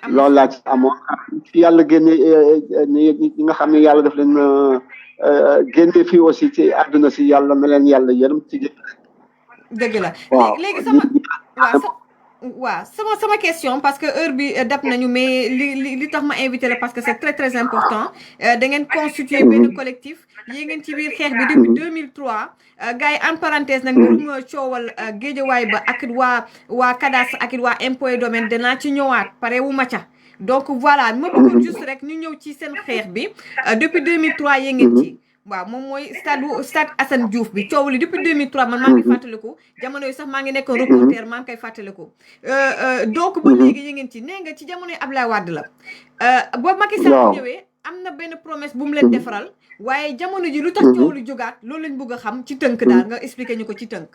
loolu laa ci amoon fi yàlla génne ñi nga xam ne yàlla daf leen génne fii aussi ci àdduna si yàlla na leen yàlla yërëm ci dëgg la léegi sama question parce que heure bi dab nañu mais li tax ma invité la parce que c'est très très important da ngeen constituer benn collectif yée ngeen ci biir xeex bi depuis 2003 gars yi en parenthèse nag mbirum coowal géejawaay ba ak waa cadastre ak waa impôt et domaine danaa ci ñëwaat pare wu ma ca donc voilà ma bëggoon juste rek ñu ñëw ci seen xeex bi depuis 2003 yée ngeen ci waaw moom mooy stade Assane Diouf bi coow li depuis 2003 man maa ngi fàttaliku jamono yi sax maa ngi nekkoon reporter maa ngi koy fàttaliku donc ba léegi yi ngeen ci nee nga ci jamono yi Ablaye Wade la boo Macky Sall ñëwee am na benn promesse bu mu leen defaral waaye jamono ji lu tax coow lu jógaat loolu lañ bëgg a xam ci tënk daal nga expliquer ñu ko ci tënk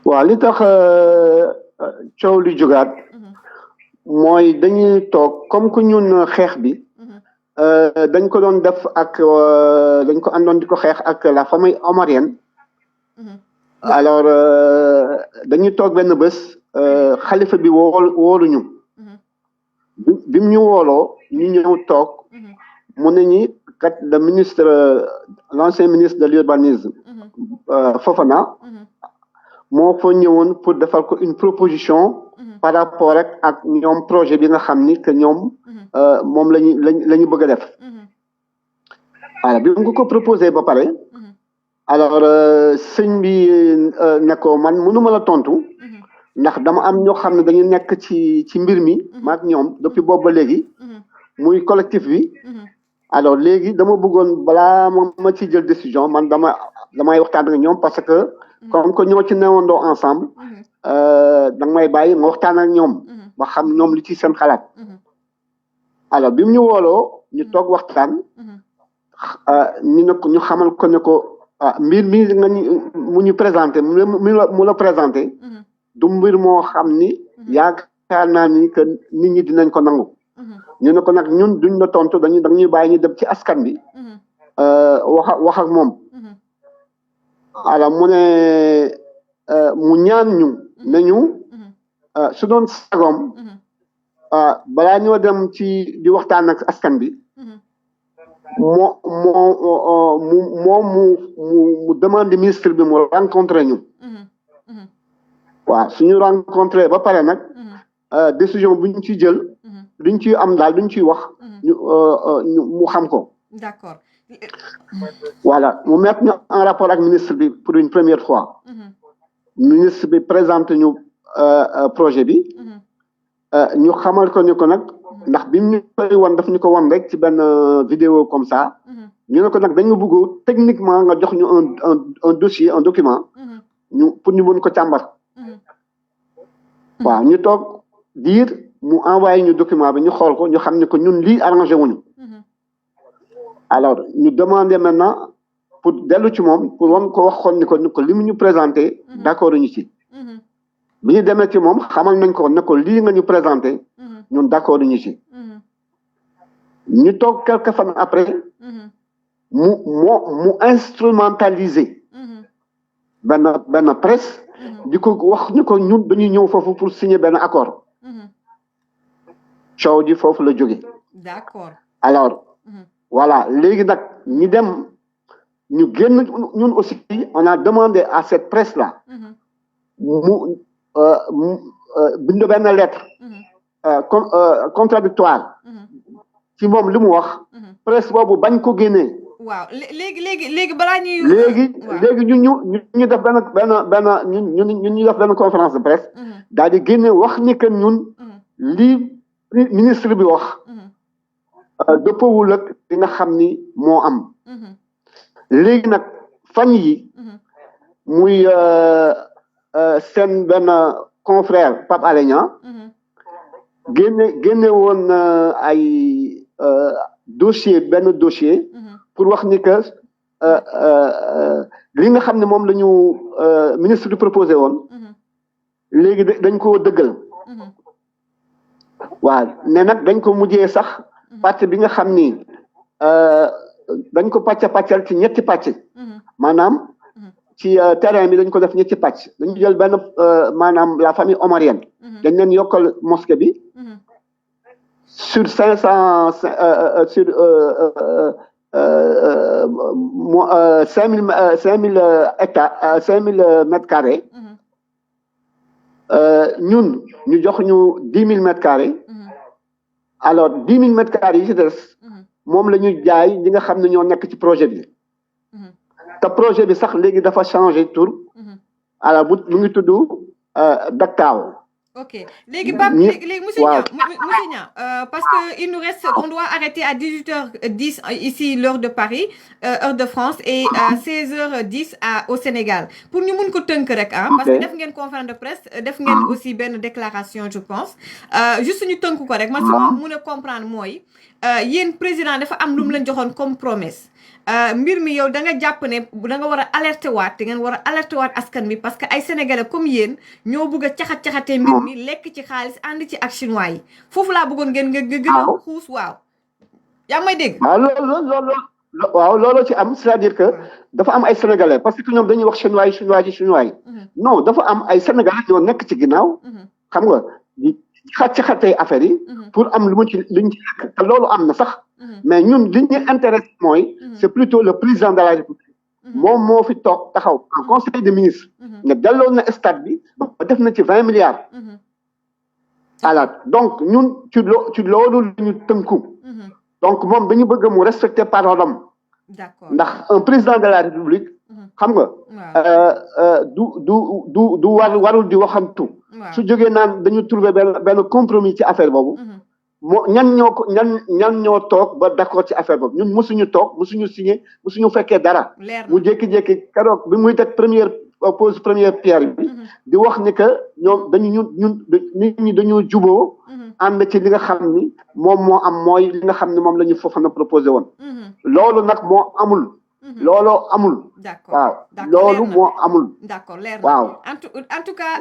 waaw li tax coow lu jógaat mooy dañuy toog comme que ñun xeex bi dañ ko doon def ak dañ ko àndoon di ko xeex ak la famille omarienne alors dañuy toog benn bés xalifa bi wóoluñu bi mu ñu wooloo ñu ñëw toog mu ne ñi kat l'ancien ministre de l'urbanisme Fofana moo fa ñëwoon pour defal ko une proposition par rapport ak ñoom projet bi nga xam ni que ñoom moom lañu bëgg a def alors bi mu ko proposé ba pare alors sëñ bi ne ko man mënuma la tontu ndax dama am ñoo xam ne dañu nekk ci mbir mi maak ñoom depuis boobu ba léegi muy collectif bi alors léegi dama bëggoon balaa ma ci jël décision man damay waxtaan ak ñoom parce que comme que ñoo ci newandoo ensemble danga may bàyyi ma waxtaan ak ñoom ba xam ñoom li ci seen xalaat alors bi mu ñu wooloo ñu toog waxtaan ñu ne ko ñu xamal ko ne ko mbir mi nga mu ñu présenté mu la présenté du mbir moo xam ni yaakaar naa ni que nit ñi dinañ ko nangu ñu ne ko nag ñun duñ la tontu dañuy bàyyi ñu dem ci askan bi wax ak moom alors mu ne mu ñaan ñu ne ñu su doon sagoom balaa ñoo dem ci di waxtaan ak askan bi mu demande ministre bi mu rencontré ñu waaw suñu rencontré ba pare nag décision bu ñu ci jël duñ ciy am daal duñ ciy wax mu xam ko d'accord voilà mu mettre ñu en rapport ak ministre bi pour une première fois ministre bi présente ñu projet bi ñu xamal ko ni ko nag ndax bi mu koy won daf ñu ko won rek ci benn vidéo comme ça ñu ne ko nag dañu bëgg techniquement nga jox ñu un dossier un document ñu pour ñu mën ko càmbar waaw ñu toog diir mu envoyé ñu document bi ñu xool ko ñu xam ne ko ñun lii arrangé wuñu alors ñu demandé maintenant pour dellu ci moom pour won ko waxoon ni ko li mu ñu présenté d'accord ñu ci bi ñu demee ci moom xamal nañ ko ne ko lii nga ñu présenté ñun d'accord ñu ci ñu toog quelques fan après mu instrumentaliser benn presse di ko wax ni ko ñun dañuy ñëw foofu pour signer benn accord coow ji foofu la jóge d'accord alors voilà léegi nag ñi dem ñu génn ñun aussi on a demandé à cette presse là mu bind benn lettre contradictoire ci moom li mu wax presse boobu bañ ko génnee waaw léegi balaa ñuy léegi ñu def ñu def benn conférence de presse daal di génne wax ni que ñun lii ministre bi wax dëppawul ak li nga xam ni moo am léegi nag fan yi muy seen benn confrère Pape Alé Niang génne woon ay benn dossier pour wax ni que li nga xam ne moom la ñu ministre bi proposé woon léegi dañ ko dëggal waaw ne nag dañ ko mujjee sax pàcc bi nga xam ni dañ ko pàccal ci ñetti pàcc maanaam ci terrain bi dañ ko def ñetti pàcc dañu jël benn maanaam la famille omarienne dañ leen yokkal mosquée bi sur 500 sur 5000 hectares 5000 mètres carrés ñun ñu jox ñu 10 000 mètres carrés alors 10 000 mètres carrés yi ci des moom la ñu jaay ñi nga xam ne ñoo nekk ci projet bi te projet bi sax léegi dafa changé tour alors mu ngi tudd Daktaaw. Ok léegi Pape léegi monsieur Niang parce que il nous reste on doit arrêter à 18h10 ici l'heure de Paris heure de France et 16h10 au Sénégal pour ñu mun ko tënk rek parce que def ngeen conférence de presse def ngeen aussi benn déclaration je pense juste ñu tënk ko rek man su ma mun a comprendre mooy yéen président dafa am lu mu leen joxoon comme promesse mbir mi yow da nga jàpp ne da nga war a alerter waat te ngeen war a alerter waat askan bi parce que ay sénégalais comme yéen ñoo bëgg a caxatee mbir mi lekk ci xaalis ànd ci ak chinois yi foofu laa bëggoon ngeen nga gën a xuus waaw yaa may dégg waaw loolu ci am c'est-à-dire que dafa am ay sénégalais parce que ñoom dañuy wax chinois yi non dafa am ay sénégalais ñoo nekk ci ginnaaw xam nga di xatee affaire yi pour am luñ ci lekk te loolu am na sax mais ñun li ñu intéresse mooy c'est plutôt le président de la République moom moo fi toog taxaw en conseil des ministres ne delloo na stade bi ba def na ci 20 milliards voilà donc ñun ci loolu la ñu tënku donc moom dañu bëgg mu respecter parole am ndax un président de la République xam nga du warul di waxantu su jógee naan dañu trouver benn compromis ci affaire boobu ñan ñoo toog ba d'accord ci affaire boobu ñun mosuñu toog mosuñu signé mosuñu fekkee dara mu jékki-jékki keroog bi muy teg première pierre bi di wax ni que ñoom nit ñi dañoo juboo ànd ci li nga xam ni moom moo am mooy li nga xam ne moom la ñu Fofana proposé woon loolu nag moo amul looloo amul waaw loolu moo amul d'accord leer na waaw en tout cas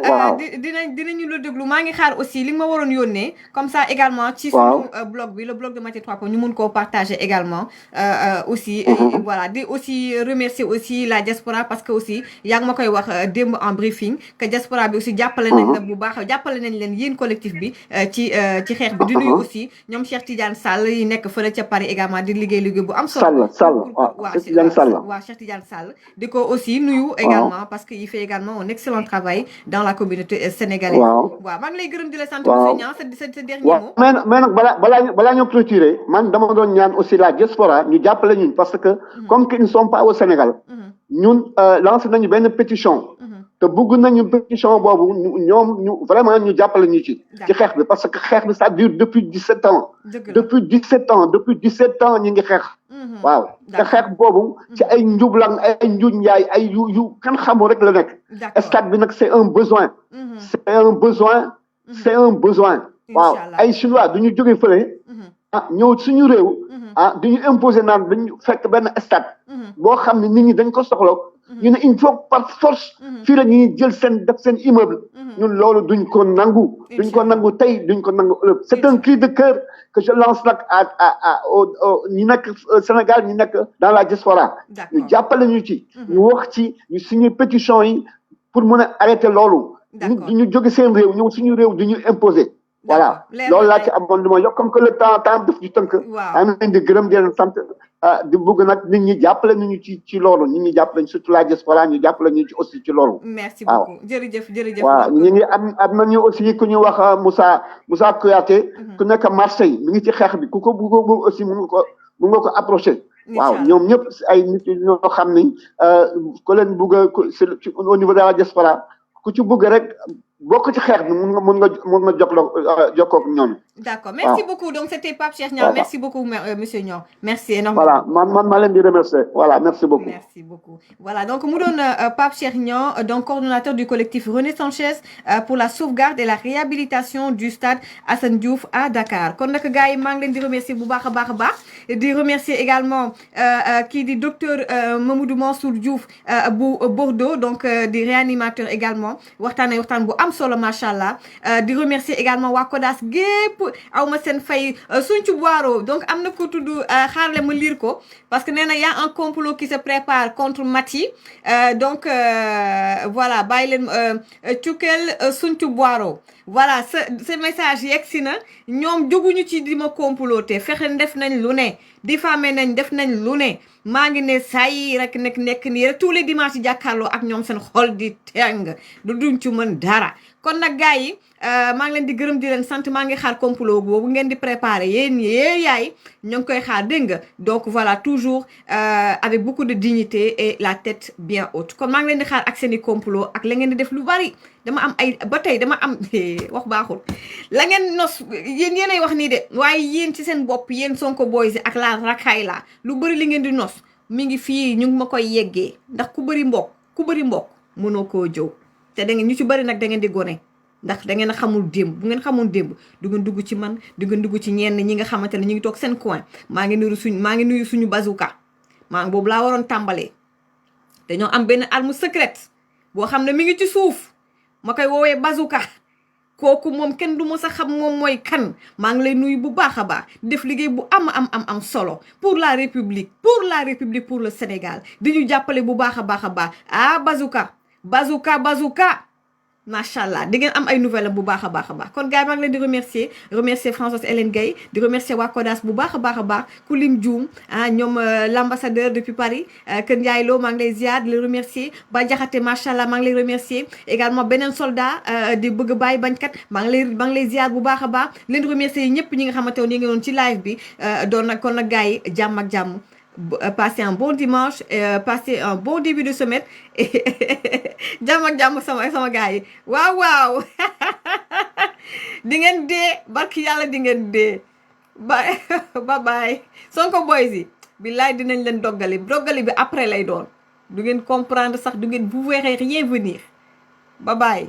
dinañu la déglu maa ngi xaar aussi li nga ma waroon yónnee comme ça également ci suñu blog bi le blog de Maty 3 Pommes ñu mun koo partager également aussi voilà di aussi remercier aussi la diaspora parce que aussi yaa ngi ma koy wax démb en briefing que diaspora bi aussi jàppale nañ la bu baax jàppale nañ leen yéen collectif bi ci xeex bi di nuyu aussi ñoom Cheikh Tidiane Sall yi nekk fële ca Paris également di liggéey bu am solo waaw Cheikh Tidiane Sall di ko aussi nuyu également parce que il fait également un excellent travail dans la communauté sénégalaise waaw maa ngi lay gërëm di la sant monsieur Niang sa dernier mot mais nag balaa ñu clôturer man dama doon ñaan aussi la diaspora ñu jàppale ñun parce que comme qu'ils ne sont pas au Sénégal ñun lancé nañu benn pétition te bëgg nañu pétition boobu ñoom ñu vraiment ñu jàppale ñu ci xeex bi parce que xeex bi ça dure depuis 17 ans depuis 17 ans ñu ngi xeex waaw te xeex boobu ci ay njublang ay njuuj njaay ay yu kan xamul rek la nekk stade bi nag c'est un besoin waaw ay chinois du ñu jóge fële ñëw suñu réew du ñu imposer naan dañu fekk benn stade boo xam ne nit ñi dañ ko soxla ñu ne il faut par force fii la ñuy jël def seen immeuble ñun loolu duñ ko nangu tey duñ ko nangu ëllëg c'est un cri de cœur que je lance nag ñi nekk Sénégal ñi nekk dans la diaspora ñu jàppale ñu ci ñu wax ci ñu signer pétition yi pour mën a arrêter loolu nit du ñu jóge seen réew ñëw suñu réew du ñu imposer voilà loolu laa ci amoon lu ma yokk comme que le temps daf ñu tënk am nañ di gërëm di leen sant di bëgg nag nit ñi jàppale nañu ci loolu nit ñi jàppale surtout la diaspora ñu jàppale ñu ci aussi ci loolu merci beaucoup jërëjëf waaw ñu ngi am nañu aussi ku ñu wax Moussa Kouyaté ku nekk Marseille mi ngi ci xeex bi ku ko bëgg aussi mun nga ko approché waaw ñoom ñëpp ay nit ñoo xam ni ku leen bëgg au niveau de la diaspora ku ci bëgg rek bokk ci xeex bi mun nga jokkoo ak ñoom. D'accord, merci beaucoup. Donc c'était Pape Cheikh Niang. Voilà. Merci beaucoup monsieur Niang. Merci énormément. Voilà, man maa leen di remercier. Voilà, merci beaucoup. Merci beaucoup. Voilà, donc mu doon Pape Cheikh Niang, donc coordonnateur du collectif René Sanchez pour la sauvegarde et la réhabilitation du stade Assane Diouf à Dakar. Kon nak gaay maa ngi leen di remercier bu baax a baax di remercier également kii di docteur Mamadou Mansour Diouf bu Bordeaux, donc di réanimateur également waxtaan bu am solo machallah. Di remercier également waa CODAS gépp awma seen fay Suncu Boiro, donc am na ko tudd xaarle ma lire ko parce que nee na y a un complot qui se prépare contre Maty, donc voilà bàyyi leen Cukel Suncu Boiro. Voilà ce message yegsi na ñoom jóguñu ci di ma comploter fexe def nañ lu ne diffamé nañ def nañ lu ne maa ngi ne say rek nekk nii rek tous les dimanches yi jàkkaarloo ak ñoom seen xol di teng du duñ ci mën dara. Kon nag gars yi maa ngi leen di gërëm di leen sant maa ngi xaar complot boobu ngeen di préparer yéen yaay ñoo ngi koy xaar dégg nga donc voilà toujours avec beaucoup de dignité et la tête bien haute. Kon maa ngi leen di xaar ak seen i complot ak la ngeen di def lu bari dama am ay ba tey dama am wax baaxul la ngeen nos yéenay wax nii de waaye yéen ci seen bopp yéen Sonko boys ak la rakaay la lu bari li ngeen di nos mi ngi fii ñu ngi ma koy yeggee ndax ku bari mbokk mënoo koo jëw te da ngeen ñu ci bari nag da ngeen di gone ndax da ngeen a xamul démb bu ngeen xamoon démb du ngeen dugg ci man du ngeen dugg ci ñenn ñi nga xamante ne ñu ngi toog seen coin maa ngi nuyu suñu bazooka boobu laa waroon tàmbalee dañoo am benn arme secrète boo xam ne mi ngi ci suuf ma koy woowee bazooka kooku moom kenn du mës a xam moom mooy kan maa ngi lay nuyu bu baax a baax def liggéey bu am solo pour la république pour le Sénégal di ñu jàppale bu baax a baax ah bazooka macha allah di ngeen am ay nouvelles bu baax a baax kon gars yi maa ngi leen di remercier Françoise Hélène Gueye di remercier waa CODAS bu baax a baax ku lim Dioum ñoom l'ambassadeur depuis Paris Kër Ndiaye Lo maa ngi lay ziar di la remercier Ba Jaxate macha allah maa ngi lay remercier également beneen soldat di bëgg bàyyi bañkat maa ngi lay ziar bu baax a baax leen remercier ñëpp ñi nga xamante ne ñu ngi doon ci live bi doon nag kon nag gars yi jàmm ak jàmm. Passez un bon dimanche, passez un bon début de semaine jàmm ak jàmm sama gars yi waaw di ngeen dee barki yàlla di ngeen dee bye bye Sonko boys yi billaay dinañ leen doggali bi après lay doon du ngeen comprendre sax du ngeen vous verrez rien venir bye.